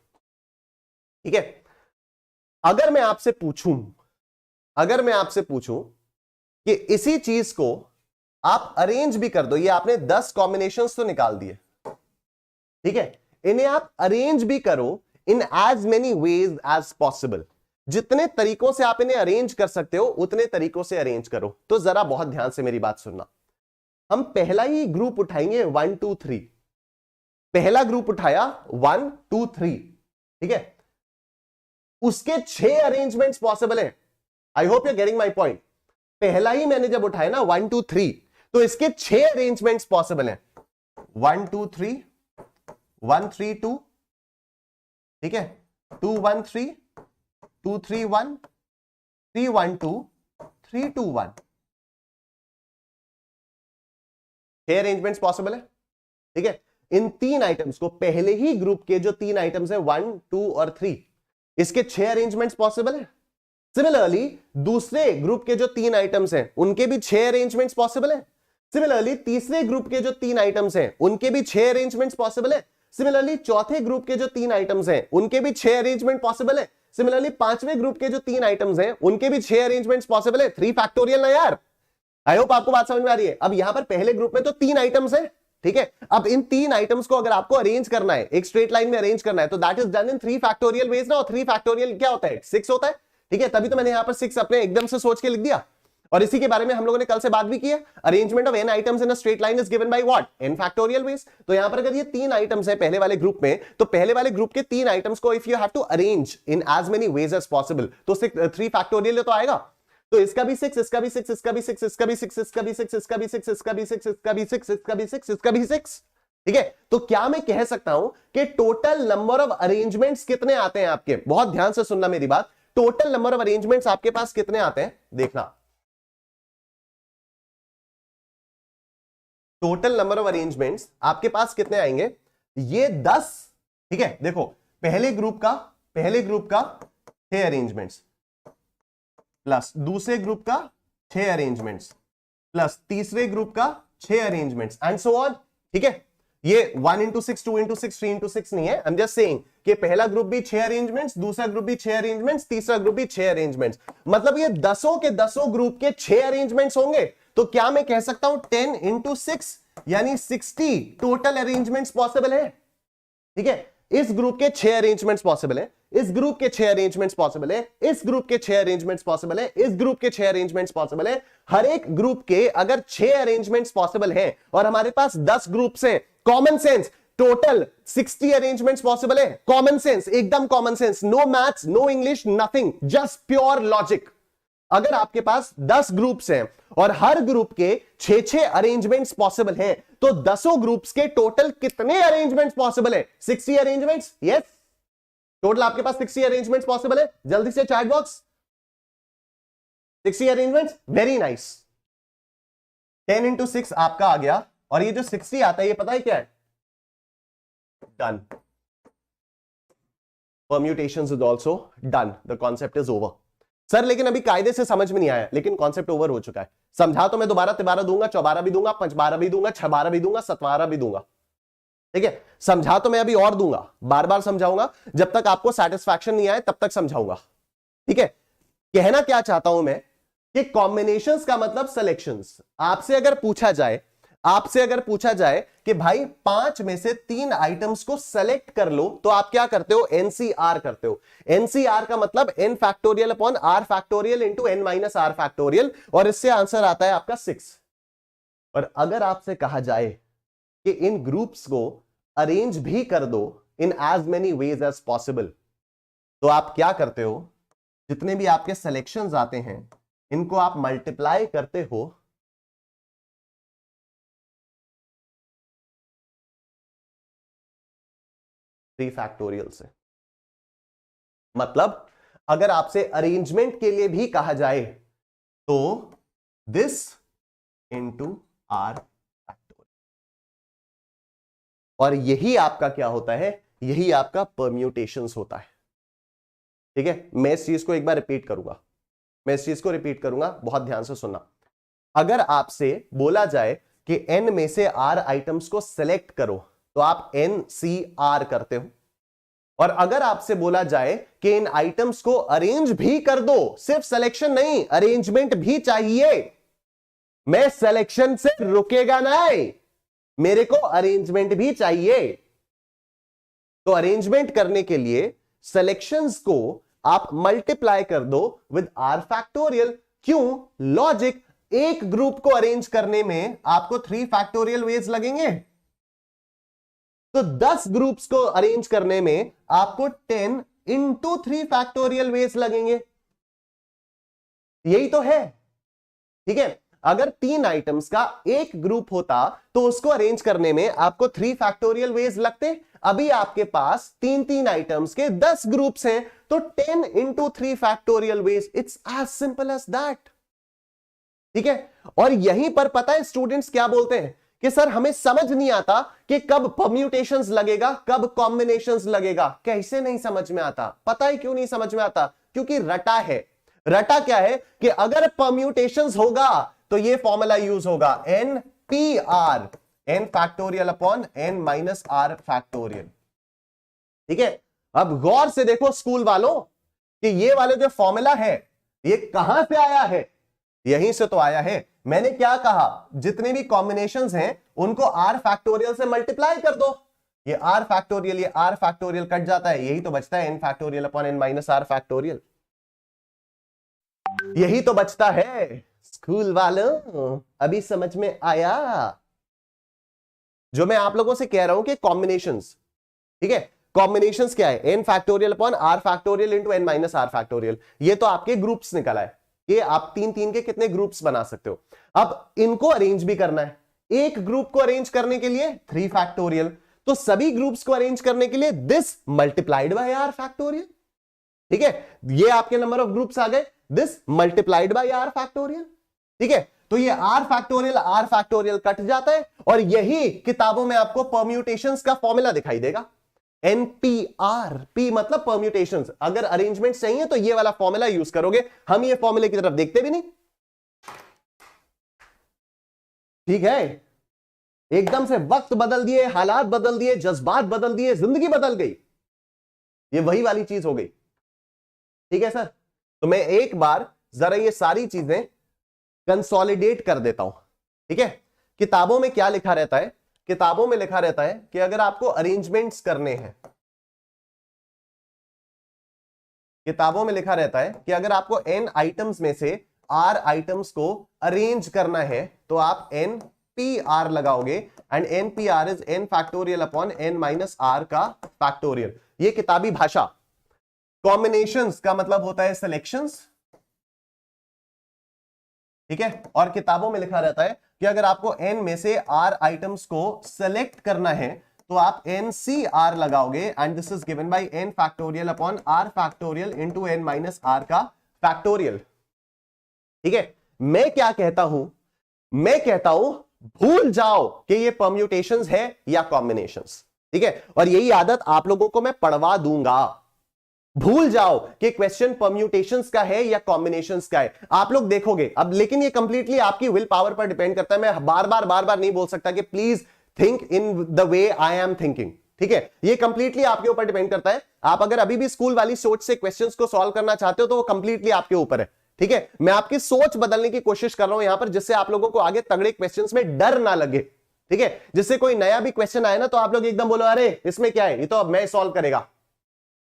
ठीक है, अगर मैं आपसे पूछूं कि इसी चीज को आप अरेंज भी कर दो, ये आपने 10 कॉम्बिनेशंस तो निकाल दिए, ठीक है, इन्हें आप अरेंज भी करो in as many ways as possible. जितने तरीकों से आप इन्हें अरेंज कर सकते हो उतने तरीकों से अरेंज करो। तो जरा बहुत ध्यान से मेरी बात सुनना। हम पहला ही ग्रुप उठाएंगे 1 2 3, पहला ग्रुप उठाया 1 2 3, ठीक है, उसके 6 अरेंजमेंट्स पॉसिबल है। I hope you are getting my point. पहला ही मैंने जब उठाया ना 1 2 3, तो इसके 6 अरेंजमेंट्स पॉसिबल हैं। 1 2 3, 1 3 2, ठीक है, 2 1 3, 2 3 1, 3 1 2, 3 2 1, 6 अरेंजमेंट्स पॉसिबल है। ठीक है, इन 3 आइटम्स को, पहले ही ग्रुप के जो 3 आइटम्स है 1 2 और 3, इसके 6 अरेंजमेंट्स पॉसिबल है। सिमिलरली दूसरे ग्रुप के जो 3 आइटम्स हैं उनके भी 6 अरेंजमेंट्स पॉसिबल है। सिमिलरली तीसरे ग्रुप के जो 3 आइटम्स हैं उनके भी 6 अरेंजमेंट्स पॉसिबल है। सिमिलरली चौथे ग्रुप के जो 3 आइटम्स हैं उनके भी 6 अरेंजमेंट पॉसिबल है। सिमिलरली पांचवें ग्रुप के जो 3 आइटम्स हैं उनके भी 6 अरेंजमेंट्स पॉसिबल है। 3 फैक्टोरियल ना यार, आई होप आपको बात समझ में आ रही है। अब यहां पर पहले ग्रुप में तो 3 आइटम्स है, ठीक है, अब इन 3 आइटम्स को अगर आपको अरेंज करना है, एक स्ट्रेट लाइन में अरेंज करना है, तो that is done in 3 factorial veg ना। और 3 फैक्टोरियल क्या होता है 6 होता है, ठीक है, तभी तो मैंने यहां पर 6 अपने एकदम से सोच के लिख दिया। और इसी के बारे में हम लोगों ने कल से बात भी की है। Arrangement of n items in a straight line is given by what, n factorial veg. तो यहां पर अगर ये 3 आइटम्स है पहले वाले ग्रुप में, तो पहले वाले ग्रुप के 3 आइटम्स को if you have to arrange in as many ways as possible, तो 3 फैक्टोरियल तो आएगा। तो इसका भी 6, इसका भी 6, इसका भी 6, इसका भी 6, इसका भी 6, इसका भी 6, इसका भी 6, इसका भी 6, इसका भी 6, इसका भी 6। ठीक है, तो क्या मैं कह सकता हूं कि टोटल नंबर ऑफ अरेंजमेंट्स कितने आते हैं आपके? बहुत ध्यान से सुनना मेरी बात। टोटल नंबर ऑफ अरेंजमेंट्स आपके पास कितने आते हैं देखना। टोटल नंबर ऑफ अरेंजमेंट्स आपके पास कितने आएंगे? ये 10। ठीक है, देखो पहले ग्रुप का 6 अरेंजमेंट्स प्लस दूसरे ग्रुप का 6 अरेंजमेंट्स प्लस तीसरे ग्रुप का 6 अरेंजमेंट्स एंड सो ऑन। ठीक है, ये 1 into 6, 2 into 6, 3 into 6 नहीं है। आई एम जस्ट सेइंग कि पहला ग्रुप भी 6 अरेंजमेंट्स, दूसरा ग्रुप भी 6 अरेंजमेंट्स, तीसरा ग्रुप भी 6 अरेंजमेंट्स, मतलब ये 10 के 10 ग्रुप के 6 अरेंजमेंट्स होंगे। तो क्या मैं कह सकता हूं 10 into 6 यानी 60 टोटल अरेंजमेंट्स पॉसिबल है। ठीक है, इस ग्रुप के 6 अरेंजमेंट्स पॉसिबल है, इस ग्रुप के 6 अरेंजमेंट्स पॉसिबल है, इस ग्रुप के 6 अरेंजमेंट्स पॉसिबल है, इस ग्रुप के 6 अरेंजमेंट्स पॉसिबल है। हर एक ग्रुप के अगर 6 अरेंजमेंट्स पॉसिबल है और हमारे पास 10 ग्रुप्स हैं, common sense total 60 arrangements possible है। कॉमन सेंस, एकदम common sense, no maths, no English, nothing, just pure logic. अगर आपके पास 10 ग्रुप्स हैं और हर ग्रुप के 6 अरेंजमेंट्स पॉसिबल हैं, तो 10 ग्रुप्स के टोटल कितने अरेंजमेंट्स पॉसिबल है? 60 अरेंजमेंट्स। यस, टोटल आपके पास 60 अरेंजमेंट्स पॉसिबल है। जल्दी से chat box, 60 arrangements, very nice. 10 into 6 आपका आ गया, और ये जो 60 आता है ये पता है क्या है? Done. Permutations is also done, the concept is over. Sir लेकिन अभी कायदे से समझ में नहीं आया, लेकिन कॉन्सेप्ट ओवर हो चुका है। समझा तो मैं दोबारा 13 दूंगा, 14 भी दूंगा, 5 भी दूंगा, 6 भी दूंगा, 17 भी दूंगा। ठीक है, समझा तो मैं अभी और दूंगा, बार बार समझाऊंगा, जब तक आपको सेटिस्फैक्शन नहीं आए तब तक समझाऊंगा। ठीक है, कहना क्या चाहता हूं मैं कि कॉम्बिनेशंस का मतलब सिलेक्शंस। आपसे अगर पूछा जाए कि भाई 5 में से 3 आइटम्स को सेलेक्ट कर लो, तो आप क्या करते हो? एनसीआर करते हो। एनसीआर का मतलब n factorial upon r factorial into n minus r factorial, और इससे आंसर आता है आपका 6। और अगर आपसे कहा जाए कि इन ग्रुप्स को अरेंज भी कर दो in as many ways as possible, तो आप क्या करते हो? जितने भी आपके सिलेक्शंस आते हैं इनको आप मल्टीप्लाई करते हो 3 फैक्टोरियल से। मतलब अगर आपसे अरेंजमेंट के लिए भी कहा जाए तो दिस इंटू आर फैक्टोरियल, और यही आपका क्या होता है? यही आपका परम्यूटेशंस होता है। ठीक है, मैं इस चीज को एक बार रिपीट करूंगा, बहुत ध्यान से सुनना। अगर आपसे बोला जाए कि n में से r आइटम्स को सिलेक्ट करो, तो आप NCR करते हो। और अगर आपसे बोला जाए कि इन आइटम्स को अरेंज भी कर दो, सिर्फ सिलेक्शन नहीं, अरेंजमेंट भी चाहिए, मैं सिलेक्शन से रुकेगा नहीं, मेरे को अरेंजमेंट भी चाहिए। तो अरेंजमेंट करने के लिए सिलेक्शंस को आप मल्टीप्लाई कर दो विद r फैक्टोरियल। क्यों? लॉजिक, एक ग्रुप को अरेंज करने में आपको 3 फैक्टोरियल वेज लगेंगे, तो 10 ग्रुप्स को अरेंज करने में आपको 10 into 3 फैक्टोरियल वेज लगेंगे। यही तो है। ठीक है, अगर 3 आइटम्स का एक ग्रुप होता तो उसको अरेंज करने में आपको 3 फैक्टोरियल वेज लगते। अभी आपके पास 3 आइटम्स के 10 ग्रुप्स हैं, तो 10 into 3 factorial ways, it's as simple as that. ठीक है, और यहीं पर पता है स्टूडेंट्स क्या बोलते हैं कि सर हमें समझ नहीं आता कि कब परम्यूटेशंस लगेगा, कब कॉम्बिनेशंस लगेगा। कैसे नहीं समझ में आता? पता है क्यों नहीं समझ में आता? क्योंकि रटा है। रटा क्या है कि अगर परम्यूटेशंस होगा तो ये फॉर्मूला यूज होगा, NPR, n factorial upon n minus r factorial. ठीक है, अब गौर से देखो स्कूल वालों कि ये वाले जो फॉर्मूला है ये कहां से आया है? यहीं से तो आया है। मैंने क्या कहा? जितने भी कॉम्बिनेशंस हैं उनको r फैक्टोरियल से मल्टीप्लाई कर दो। ये r फैक्टोरियल, ये r फैक्टोरियल कट जाता है, यही तो बचता है n factorial upon n minus r factorial. यही तो बचता है। स्कूल वालों अभी समझ में आया जो मैं आप लोगों से कह रहा हूं कि कॉम्बिनेशंस, ठीक है, कॉम्बिनेशंस क्या है, n factorial upon r factorial into n minus r factorial. ये तो आपके ग्रुप्स निकला है, ये आप तीन तीन के कितने ग्रुप्स बना सकते हो। अब इनको अरेंज भी करना है, एक ग्रुप को अरेंज करने के लिए 3 फैक्टोरियल, तो सभी ग्रुप्स को अरेंज करने के लिए this multiplied by r factorial, ठीक है, ये आपके नंबर ऑफ ग्रुप्स आ गए, this multiplied by r factorial, ठीक है। तो ये r फैक्टोरियल कट जाता है और यही किताबों में आपको परम्यूटेशंस का फॉर्मूला दिखाई देगा, NPR, P मतलब परम्यूटेशंस। अगर अरेंजमेंट सही है तो ये वाला फॉर्मूला यूज करोगे, हम ये फॉर्मूले की तरफ देखते भी नहीं, ठीक है। एकदम से वक्त बदल दिए, हालात बदल दिए, जज्बात बदल दिए, जिंदगी बदल गई, ये वही वाली चीज हो गई, ठीक है सर। तो मैं एक बार जरा ये सारी चीजें कंसोलिडेट कर देता हूं, ठीक है। किताबों में क्या लिखा रहता है, किताबों में लिखा रहता है कि अगर आपको अरेंजमेंट्स करने हैं, किताबों में लिखा रहता है कि अगर आपको n आइटम्स में से r आइटम्स को अरेंज करना है तो आप NPR लगाओगे, and NPR is n factorial upon n minus r का फैक्टोरियल। ये किताबी भाषा। कॉम्बिनेशंस का मतलब होता है सिलेक्शंस, ठीक है, और किताबों में लिखा रहता है कि अगर आपको n में से r आइटम्स को सेलेक्ट करना है तो आप NCR लगाओगे, and this is given by n factorial upon r factorial into n minus r का फैक्टोरियल, ठीक है। मैं क्या कहता हूं, मैं कहता हूं भूल जाओ कि ये परम्यूटेशंस है या कॉम्बिनेशंस, ठीक है, और यही आदत आप लोगों को मैं पढ़वा दूंगा। भूल जाओ कि क्वेश्चन परम्यूटेशंस का है या कॉम्बिनेशंस का है, आप लोग देखोगे अब, लेकिन ये कंप्लीटली आपकी विल पावर पर डिपेंड करता है। मैं बार बार नहीं बोल सकता कि please think in the way I am thinking, ठीक है, ये कंप्लीटली आपके ऊपर डिपेंड करता है। आप अगर अभी भी स्कूल वाली सोच से क्वेश्चंस को सॉल्व करना चाहते हो तो वो कंप्लीटली आपके ऊपर है, ठीक है। मैं आपकी सोच बदलने की कोशिश कर रहा हूं यहां पर, जिससे आप लोगों को आगे तगड़े क्वेश्चंस में डर ना लगे, ठीक है, जिससे कोई नया भी क्वेश्चन आए ना तो आप लोग एकदम बोलो अरे इसमें क्या है, ये तो अब मैं सॉल्व करेगा,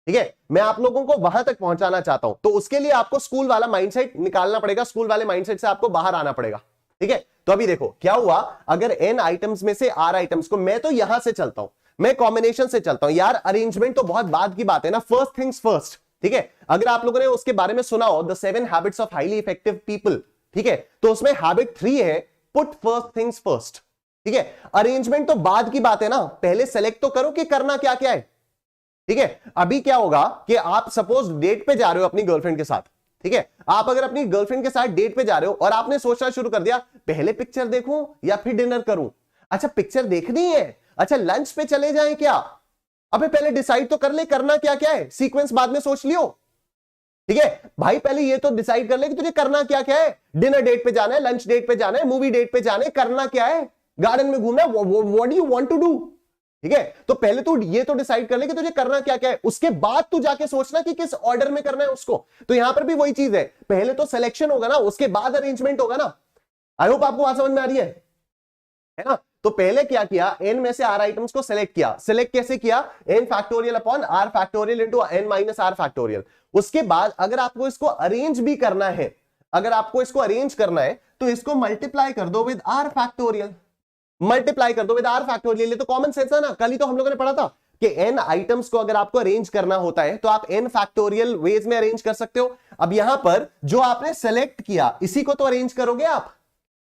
ठीक है। मैं आप लोगों को वहां तक पहुंचाना चाहता हूं, तो उसके लिए आपको स्कूल वाला माइंडसेट निकालना पड़ेगा, स्कूल वाले माइंडसेट से आपको बाहर आना पड़ेगा, ठीक है। तो अभी देखो क्या हुआ, अगर n आइटम्स में से r आइटम्स को, मैं तो यहां से चलता हूं, मैं कॉम्बिनेशन से चलता हूं यार, अरेंजमेंट तो बहुत बाद की बात है ना, फर्स्ट थिंग्स फर्स्ट, ठीक है। अगर आप लोगों ने उसके बारे में सुना हो, the 7 habits of highly effective people, ठीक है, तो उसमें हैबिट 3 है पुट फर्स्ट थिंग्स फर्स्ट, ठीक है। अरेंजमेंट तो बाद की बात है ना, पहले सेलेक्ट तो करो कि करना क्या क्या है, ठीक है। अभी क्या होगा कि आप सपोज डेट पे जा रहे हो अपनी गर्लफ्रेंड के साथ, ठीक है, आप अगर अपनी गर्लफ्रेंड के साथ डेट पे जा रहे हो और आपने सोचना शुरू कर दिया पहले पिक्चर देखूं या फिर डिनर करूं, अच्छा पिक्चर देखनी है, अच्छा लंच पे चले जाएं क्या, अबे पहले डिसाइड तो कर ले करना क्या क्या है, सीक्वेंस बाद में सोच लियो, ठीक है भाई, पहले ये तो डिसाइड कर ले कि तुझे करना क्या क्या है, डिनर डेट पे जाना है, लंच डेट पे जाना है, मूवी डेट पे जाना है, करना क्या है, गार्डन में घूमना है, what do you want to do, ठीक है। तो पहले तू ये तो डिसाइड कर ले कि तुझे करना क्या क्या है, उसके बाद तू जाके सोचना कि किस ऑर्डर में करना है उसको। तो यहां पर भी वही चीज है, पहले तो सिलेक्शन होगा ना, उसके बाद अरेंजमेंट होगा ना। आई होप आपको बात समझ में आ रही है ना। तो पहले क्या किया, n में से r आइटम्स को सिलेक्ट किया, सिलेक्ट कैसे किया, n factorial upon r factorial into n minus r factorial. उसके बाद अगर आपको इसको अरेंज भी करना है, अगर आपको इसको अरेंज करना है तो इसको मल्टीप्लाई कर दो विद r फैक्टोरियल, मल्टीप्लाई कर दो विद r फैक्टोरियल। ये तो कॉमन सेंस है ना, कल ही तो हम लोगों ने पढ़ा था कि n आइटम्स को अगर आपको अरेंज करना होता है तो आप n फैक्टोरियल वेज में अरेंज कर सकते हो। अब यहां पर जो आपने सेलेक्ट किया इसी को तो अरेंज करोगे आप,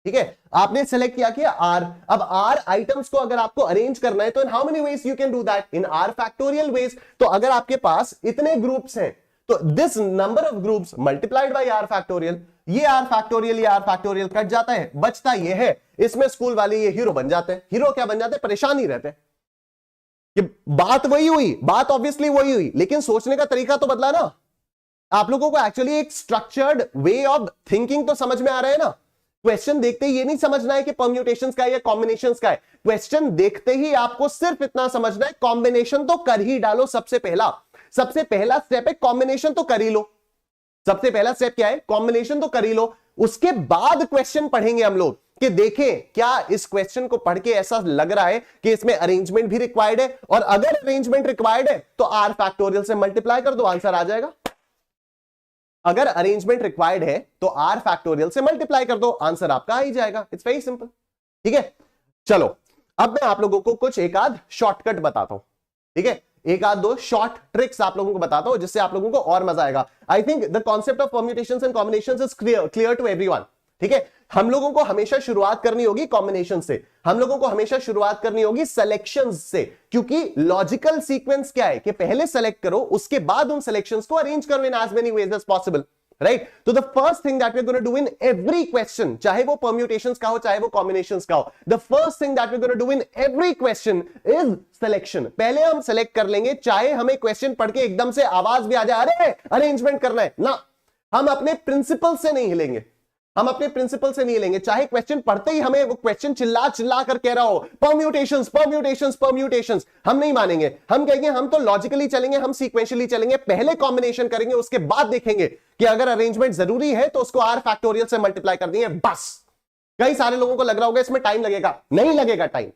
ठीक है, आपने सेलेक्ट किया कि r, अब r आइटम्स को अगर आपको अरेंज करना है तो in how many ways you can do that, in r factorial veg. तो अगर आपके पास इतने ग्रुप्स हैं तो this number of groups multiplied by r factorial, ये r फैक्टोरियल कट जाता है, बचता ये है, इसमें स्कूल वाले ये हीरो बन जाते हैं। हीरो क्या बन जाते हैं, परेशान ही रहते हैं। कि बात वही हुई, बात ऑब्वियसली वही हुई, लेकिन सोचने का तरीका तो बदला ना। आप लोगों को एक्चुअली एक स्ट्रक्चर्ड वे ऑफ थिंकिंग तो समझ में आ रहा है ना। क्वेश्चन देखते ही ये नहीं समझना है कि परम्यूटेशंस का है या कॉम्बिनेशंस का है, क्वेश्चन देखते ही आपको सिर्फ इतना समझना है कॉम्बिनेशन तो कर ही डालो। सबसे पहला स्टेप है कॉम्बिनेशन तो कर ही लो। सबसे पहला स्टेप क्या है, कॉम्बिनेशन तो कर ही लो। उसके बाद क्वेश्चन पढ़ेंगे हम लोग कि देखें क्या इस क्वेश्चन को पढ़ के ऐसा लग रहा है कि इसमें अरेंजमेंट भी रिक्वायर्ड है, और अगर अरेंजमेंट रिक्वायर्ड है तो r फैक्टोरियल से मल्टीप्लाई कर दो, आंसर आ जाएगा। अगर अरेंजमेंट रिक्वायर्ड है तो r फैक्टोरियल से मल्टीप्लाई कर दो, आंसर आपका आ ही जाएगा। It's very simple. ठीक है, चलो अब मैं आप लोगों को कुछ एक आध शॉर्टकट बताता हूं। ठीक है, एक आध दो शॉर्ट ट्रिक्स आप लोगों को बताता हूं जिससे आप लोगों को और मजा आएगा। I think the concept of permutations and combinations is clear to everyone. ठीक है, हम लोगों को हमेशा शुरुआत करनी होगी कॉम्बिनेशन से, हम लोगों को हमेशा शुरुआत करनी होगी सिलेक्शन से, क्योंकि लॉजिकल सीक्वेंस क्या है कि पहले सेलेक्ट करो, उसके बाद उन सिलेक्शंस को अरेंज करो in as many ways as possible. Right, तो the first thing that we are gonna do in every question, चाहे वो परम्यूटेशंस का हो चाहे वो कॉम्बिनेशंस का हो, the first thing that we are gonna do in every question is selection. पहले हम सेलेक्ट कर लेंगे, चाहे हमें क्वेश्चन पढ़ के एकदम से आवाज भी आ जाए अरे अरेंजमेंट करना है ना, हम अपने प्रिंसिपल से नहीं हिलेंगे, हम अपने प्रिंसिपल से नहीं लेंगे। चाहे क्वेश्चन पढ़ते ही हमें वो क्वेश्चन चिल्ला चिल्ला कर कह रहा हो परम्यूटेशंस परम्यूटेशंस परम्यूटेशंस, हम नहीं मानेंगे। हम कहेंगे हम तो लॉजिकली चलेंगे, हम सीक्वेंशियली चलेंगे, पहले कॉम्बिनेशन करेंगे, उसके बाद देखेंगे कि अगर अरेंजमेंट जरूरी है तो उसको r फैक्टोरियल से मल्टीप्लाई कर देंगे बस। कई सारे लोगों को लग रहा होगा इसमें टाइम लगेगा, नहीं लगेगा टाइम,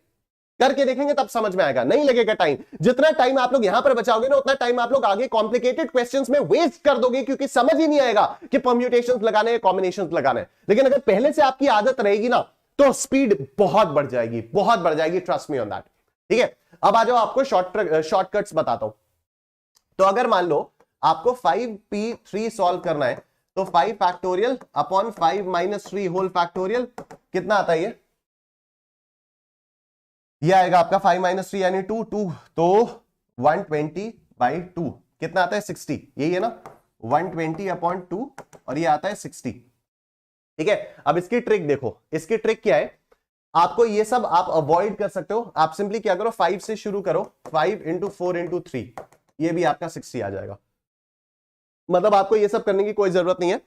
करके देखेंगे तब समझ में आएगा, नहीं लगेगा टाइम। जितना टाइम आप लोग यहां पर बचाओगे ना उतना टाइम आप लोग आगे कॉम्प्लिकेटेड क्वेश्चंस में वेस्ट कर दोगे, क्योंकि समझ ही नहीं आएगा कि परम्यूटेशंस लगाने हैं कॉम्बिनेशंस लगाने हैं। लेकिन अगर पहले से आपकी आदत रहेगी ना तो स्पीड बहुत बढ़ जाएगी, बहुत बढ़ जाएगी, ट्रस्ट मी ऑन दैट। ठीक है, अब आ जाओ आपको शॉर्टकट्स बताता हूं। तो अगर मान लो आपको 5p3 सॉल्व करना है तो 5 factorial upon 5 minus 3 whole factorial कितना आता है ये आएगा आपका 5 माइनस 3 यानी 2 तो 120/2 कितना आता है 60, यही है ना 120 अपॉन 2 और ये आता है 60। ठीक है, अब इसकी ट्रिक देखो, इसकी ट्रिक क्या है, आपको ये सब आप अवॉइड कर सकते हो। आप सिंपली क्या करो 5 से शुरू करो, 5 इंटू 4 इंटू 3 ये भी आपका 60 आ जाएगा। मतलब आपको ये सब करने की कोई जरूरत नहीं है,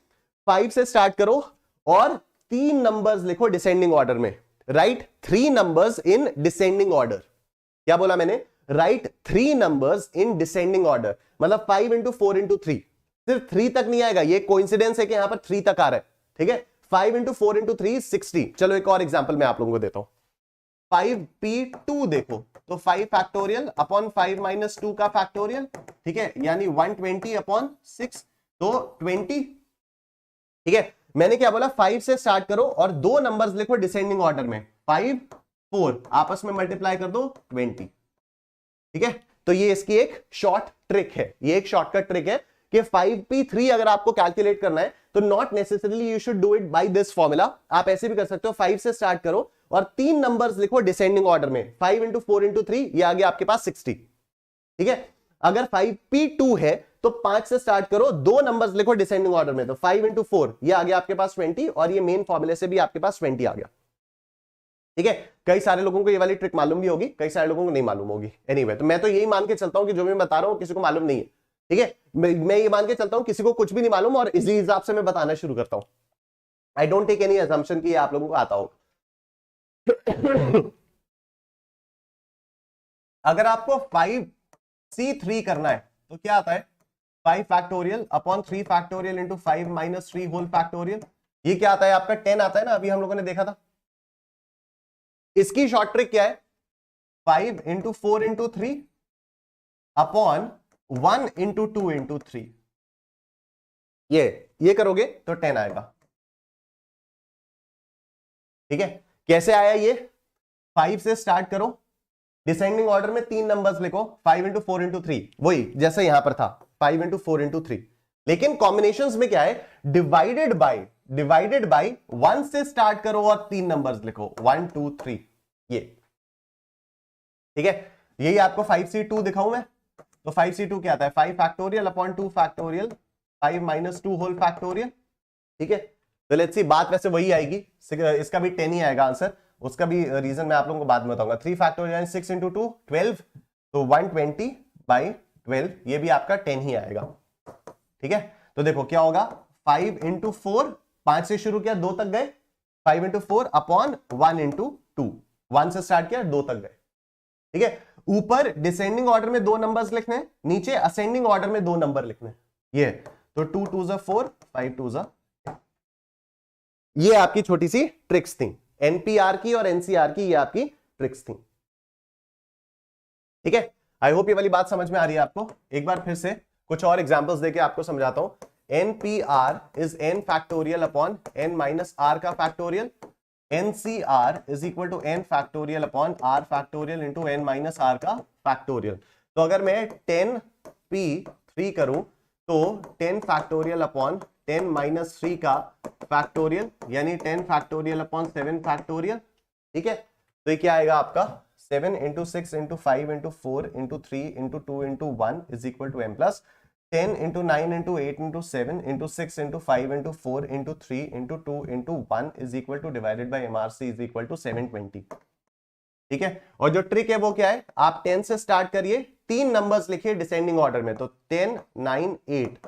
5 से स्टार्ट करो और 3 नंबर्स लिखो डिसेंडिंग ऑर्डर में। Right 3 numbers in descending order. क्या बोला मैंने, right 3 numbers in descending order, मतलब 5 इंटू 4 इंटू 3, सिर्फ 3 तक नहीं आएगा, ये कोइंसिडेंस है कि यहां पर 3 तक आ रहा है। ठीक है, 5 इंटू 4 इंटू 3 60। चलो एक और एग्जांपल मैं आप लोगों को देता हूं, 5p2 देखो तो 5 फैक्टोरियल अपॉन 5 माइनस 2 का फैक्टोरियल, ठीक है, यानी 120 अपॉन 6 तो 20। ठीक है, मैंने क्या बोला 5 से स्टार्ट करो और 2 नंबर्स लिखो डिसेंडिंग ऑर्डर में, 5 4 आपस में मल्टीप्लाई कर दो 20। ठीक है, तो ये इसकी एक शॉर्ट ट्रिक है, ये एक शॉर्टकट ट्रिक है कि 5p3 अगर आपको कैलकुलेट करना है तो not necessarily you should do it by this formula, आप ऐसे भी कर सकते हो 5 से स्टार्ट करो और 3 नंबर्स लिखो डिसेंडिंग ऑर्डर में, 5 इंटू 4 इंटू 3 ये आ गया आपके पास 60। ठीक है, अगर 5p2 है तो 5 से स्टार्ट करो, 2 नंबर्स लिखो डिसेंडिंग ऑर्डर में, तो 5 इंटू 4 ये आ गया आपके पास 20 और ये मेन फॉर्मूले से भी आपके पास 20 आ गया। ठीक है, कई सारे लोगों को ये वाली ट्रिक मालूम भी होगी, कई सारे लोगों को नहीं मालूम होगी। एनीवे, तो मैं तो यही मान के चलता हूं कि जो मैं बता रहा हूं किसी को मालूम नहीं है। ठीक है, मैं ये मान के चलता हूं किसी को कुछ भी नहीं मालूम और इसी हिसाब से मैं बताना शुरू करता हूं। I don't take any assumption कि आप लोगों को आता होगा। अगर आपको 5c3 करना है तो क्या आता है 5 factorial upon 3 factorial into 5 minus 3 whole factorial, ये क्या आता है आपका 10 आता है ना, अभी हम लोगों ने देखा था। इसकी शॉर्ट ट्रिक क्या है 5 into 4 into 3 upon 1 into 2 into 3, ये करोगे तो 10 आएगा। ठीक है, कैसे आया ये, 5 से स्टार्ट करो, डिसेंडिंग ऑर्डर में 3 नंबर्स लिखो, 5 इंटू 4 इंटू 3 वही जैसे यहां पर था 5 इंटू 4 इंटू 3, लेकिन कॉम्बिनेशंस में क्या है डिवाइडेड बाय 1 से स्टार्ट करो और 3 नंबर्स लिखो 1 2 3 ये। ठीक है, यही आपको 5c2 दिखाऊं मैं, तो 5c2 क्या आता है 5 factorial upon 2 factorial 5 minus 2 whole factorial. ठीक है, तो लेट्स सी बात वैसे वही आएगी, इसका भी 10 ही आएगा आंसर, उसका भी रीजन मैं आप लोगों को बाद में बताऊंगा। 3 फैक्टोरियल 6 इंटू 2 12, तो 120/12 ये भी आपका 10 ही आएगा। ठीक है, तो देखो क्या होगा 5 इंटू 4, 5 से शुरू किया 2 तक गए, 5 इंटू 4 अपॉन 1 इंटू 2, 1 से स्टार्ट किया 2 तक गए। ठीक है, ऊपर डिसेंडिंग ऑर्डर में 2 नंबर्स लिखने, नीचे असेंडिंग ऑर्डर में 2 नंबर लिखने, ये तो 2 2 4 5 2 ये आपकी छोटी सी ट्रिक्स थी, एनपीआर की और एनसीआर की, ये आपकी ट्रिक्स थी। ठीक है, आई होप ये वाली बात समझ में आ रही है आपको। एक बार फिर से कुछ और एग्जांपल्स देके आपको समझाता हूं। NPR is n factorial upon n minus r का factorial, NCR is equal to n factorial upon r factorial into n minus r का factorial। तो अगर मैं 10p3 करूं तो 10 factorial upon 10 minus 3 का factorial यानी 10 factorial upon 7 factorial, ठीक है। तो ये क्या आएगा आपका 7 into 6 into 5 into 4 into 3 into 2 into 1 is equal to m plus 10 into 9 into 8 into 7 into 6 into 5 into 4 into 3 into 2 into 1 is equal to divided by MRC is equal to 720। ठीक है, और जो ट्रिक है वो क्या है, आप 10 से स्टार्ट करिए, 3 नंबर्स लिखिए डिसेंडिंग ऑर्डर में, तो 10 9 8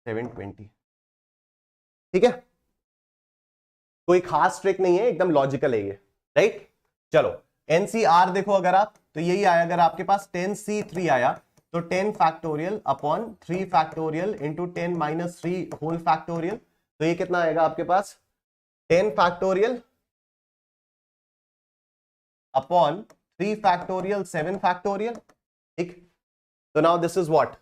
720। ठीक है, कोई खास ट्रिक नहीं है, एकदम लॉजिकल है ये, राइट। चलो एनसीआर देखो अगर आप, तो यही आया, अगर आपके पास 10C3 आया तो 10 factorial upon 3 factorial into 10 minus 3 whole factorial, तो ये कितना आएगा आपके पास 10 फैक्टोरियल अपॉन 3 फैक्टोरियल 7 फैक्टोरियल। ठीक, तो now this is what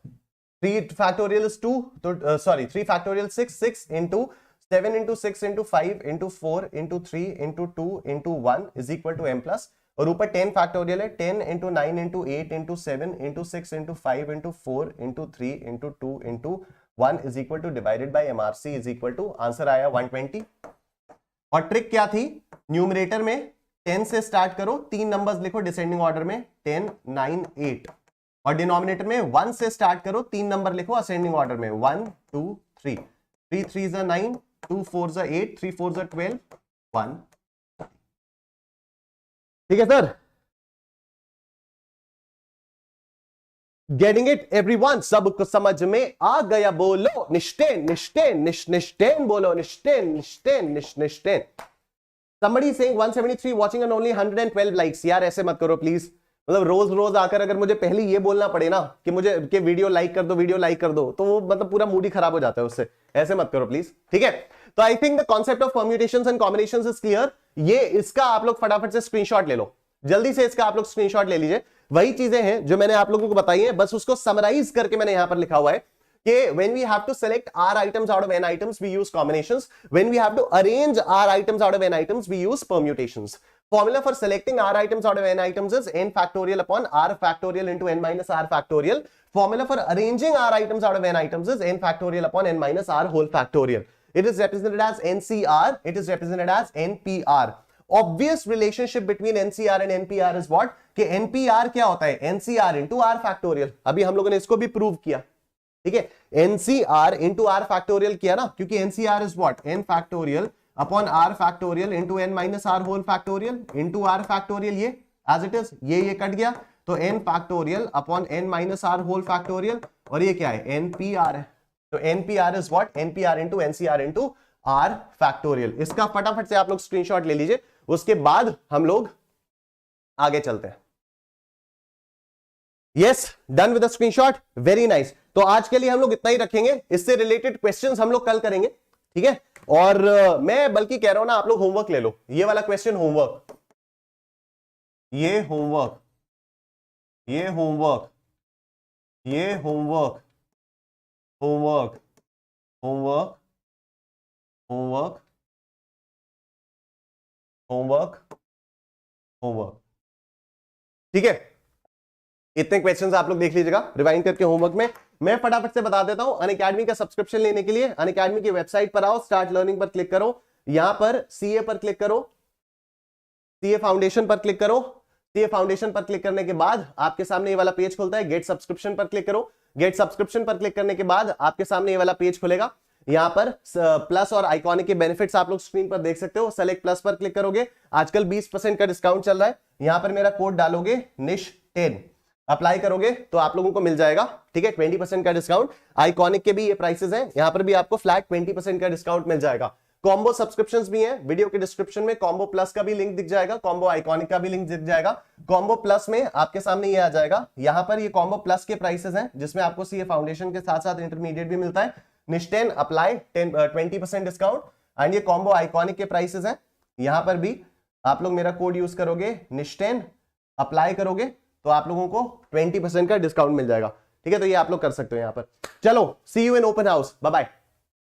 3 factorial is 2, तो sorry 3 factorial 6 into 7 into 6 into 5 into 4 into 3 into 2 into 1 is equal to m plus, और ऊपर 10 फैक्टोरियल है, 10 into 9 into 8 into 7 into 6 into 5 into 4 into 3 into 2 into 1 is equal to divided by MRC is equal to, answer आया 120। और trick क्या थी, numerator में 10 से start करो, 3 नंबर्स लिखो डिसेंडिंग ऑर्डर में 10 9 8, और डिनोमिनेटर में 1 से स्टार्ट करो, 3 नंबर लिखो असेंडिंग ऑर्डर में 1 2 3, 3 3 9, 2 4 8, 3 4 12, 1। ठीक है सर, गेटिंग इट एवरीवन, सबको समझ में आ गया? बोलो निष्ठेन निष्ठेन निष्ठेन, बोलो निष्ठेन निष्ठेन निष्ठेन। somebody saying 173 watching and only 112 likes। यार ऐसे मत करो प्लीज, मतलब रोज रोज आकर अगर मुझे पहले ये बोलना पड़े ना कि मुझे कि वीडियो लाइक कर दो, वीडियो लाइक कर दो, तो वो मतलब पूरा मूड ही खराब हो जाता है उससे, ऐसे मत करो प्लीज। ठीक है, तो आई think the concept of permutations and combinations is clear. ये इसका आप लोग फटाफट से स्क्रीनशॉट ले लो, जल्दी से इसका आप लोग स्क्रीनशॉट ले लीजिए। वही चीजें हैं जो मैंने आप लोगों को बताई हैं, बस उसको समराइज करके मैंने यहां पर लिखा हुआ है कि when we have to select r items out of n items we use combinations, when we have to arrange r items out of n items we use permutations। Formula for selecting r items out of n items is n factorial upon r factorial into n minus r factorial। Formula for arranging r items out of n items is n factorial upon n minus r whole factorial। It is represented as NCR, it is represented as NPR। Obvious relationship between NCR and NPR is what, कि NPR क्या होता है, NCR into r factorial। अभी हम लोगों ने इसको भी प्रूव किया, ठीक है, NCR into r factorial किया ना, क्योंकि NCR is what, n factorial upon r factorial into n minus r whole factorial into r factorial, ये as it is, ये कट गया, तो n factorial upon n minus r whole factorial, और ये क्या है NPR है, तो NPR is what, NPR into NCR into r factorial। इसका फटाफट से आप लोग स्क्रीनशॉट ले लीजिए, उसके बाद हम लोग आगे चलते हैं। Yes, done with the screenshot, very nice. तो आज के लिए हम लोग इतना ही रखेंगे, इससे रिलेटेड क्वेश्चंस हम लोग कल करेंगे, ठीक है। और मैं बल्कि कह रहा हूं ना, आप लोग होमवर्क ले लो, ये वाला क्वेश्चन होमवर्क, ये होमवर्क, ये होमवर्क, ये homework, homework, homework, homework, homework, homework, ठीक है। इतने क्वेश्चंस आप लोग देख लीजिएगा रिवाइंड करके होमवर्क में। मैं फटाफट से बता देता हूं, अनअकैडमी का सब्सक्रिप्शन लेने के लिए अनअकैडमी की वेबसाइट पर आओ, स्टार्ट लर्निंग पर क्लिक करो, यहां पर सीए पर क्लिक करो, सीए फाउंडेशन पर क्लिक करो। सीए फाउंडेशन पर क्लिक करने के बाद आपके सामने ये वाला पेज खुलता है, गेट सब्सक्रिप्शन पर क्लिक करो। गेट सब्सक्रिप्शन पर क्लिक करने के बाद आपके सामने ये वाला पेज खुलेगा, यहां पर प्लस और आइकॉनिक के बेनिफिट्स आप लोग स्क्रीन पर देख सकते हो। सेलेक्ट प्लस पर क्लिक करोगे, आजकल 20% का डिस्काउंट चल रहा है, यहां पर मेरा कोड डालोगे निश10, अप्लाई करोगे तो आप लोगों को मिल जाएगा, ठीक है, 20% का डिस्काउंट। आइकॉनिक के भी ये प्राइसेस हैं, यहां पर भी आपको फ्लैट 20% का डिस्काउंट मिल जाएगा। कॉम्बो सब्सक्रिप्शंस भी हैं, वीडियो के डिस्क्रिप्शन में कॉम्बो प्लस का भी लिंक दिख जाएगा, कॉम्बो आइकॉनिक का भी लिंक दिख जाएगा। कॉम्बो प्लस में आपके सामने ये आ जाएगा, यहां पर ये कॉम्बो प्लस के प्राइसेस हैं, जिसमें आपको सीए फाउंडेशन के साथ साथ इंटरमीडिएट भी मिलता है। निश10 अप्लाई 20% डिस्काउंट, एंड ये कॉम्बो आइकॉनिक के प्राइसेस हैं, यहां पर भी आप लोग मेरा कोड यूज करोगे निश10, अप्लाई करोगे तो आप लोगों को 20% का डिस्काउंट मिल जाएगा। ठीक है, तो ये आप लोग कर सकते हो यहां पर। चलो, see you in open house, bye bye.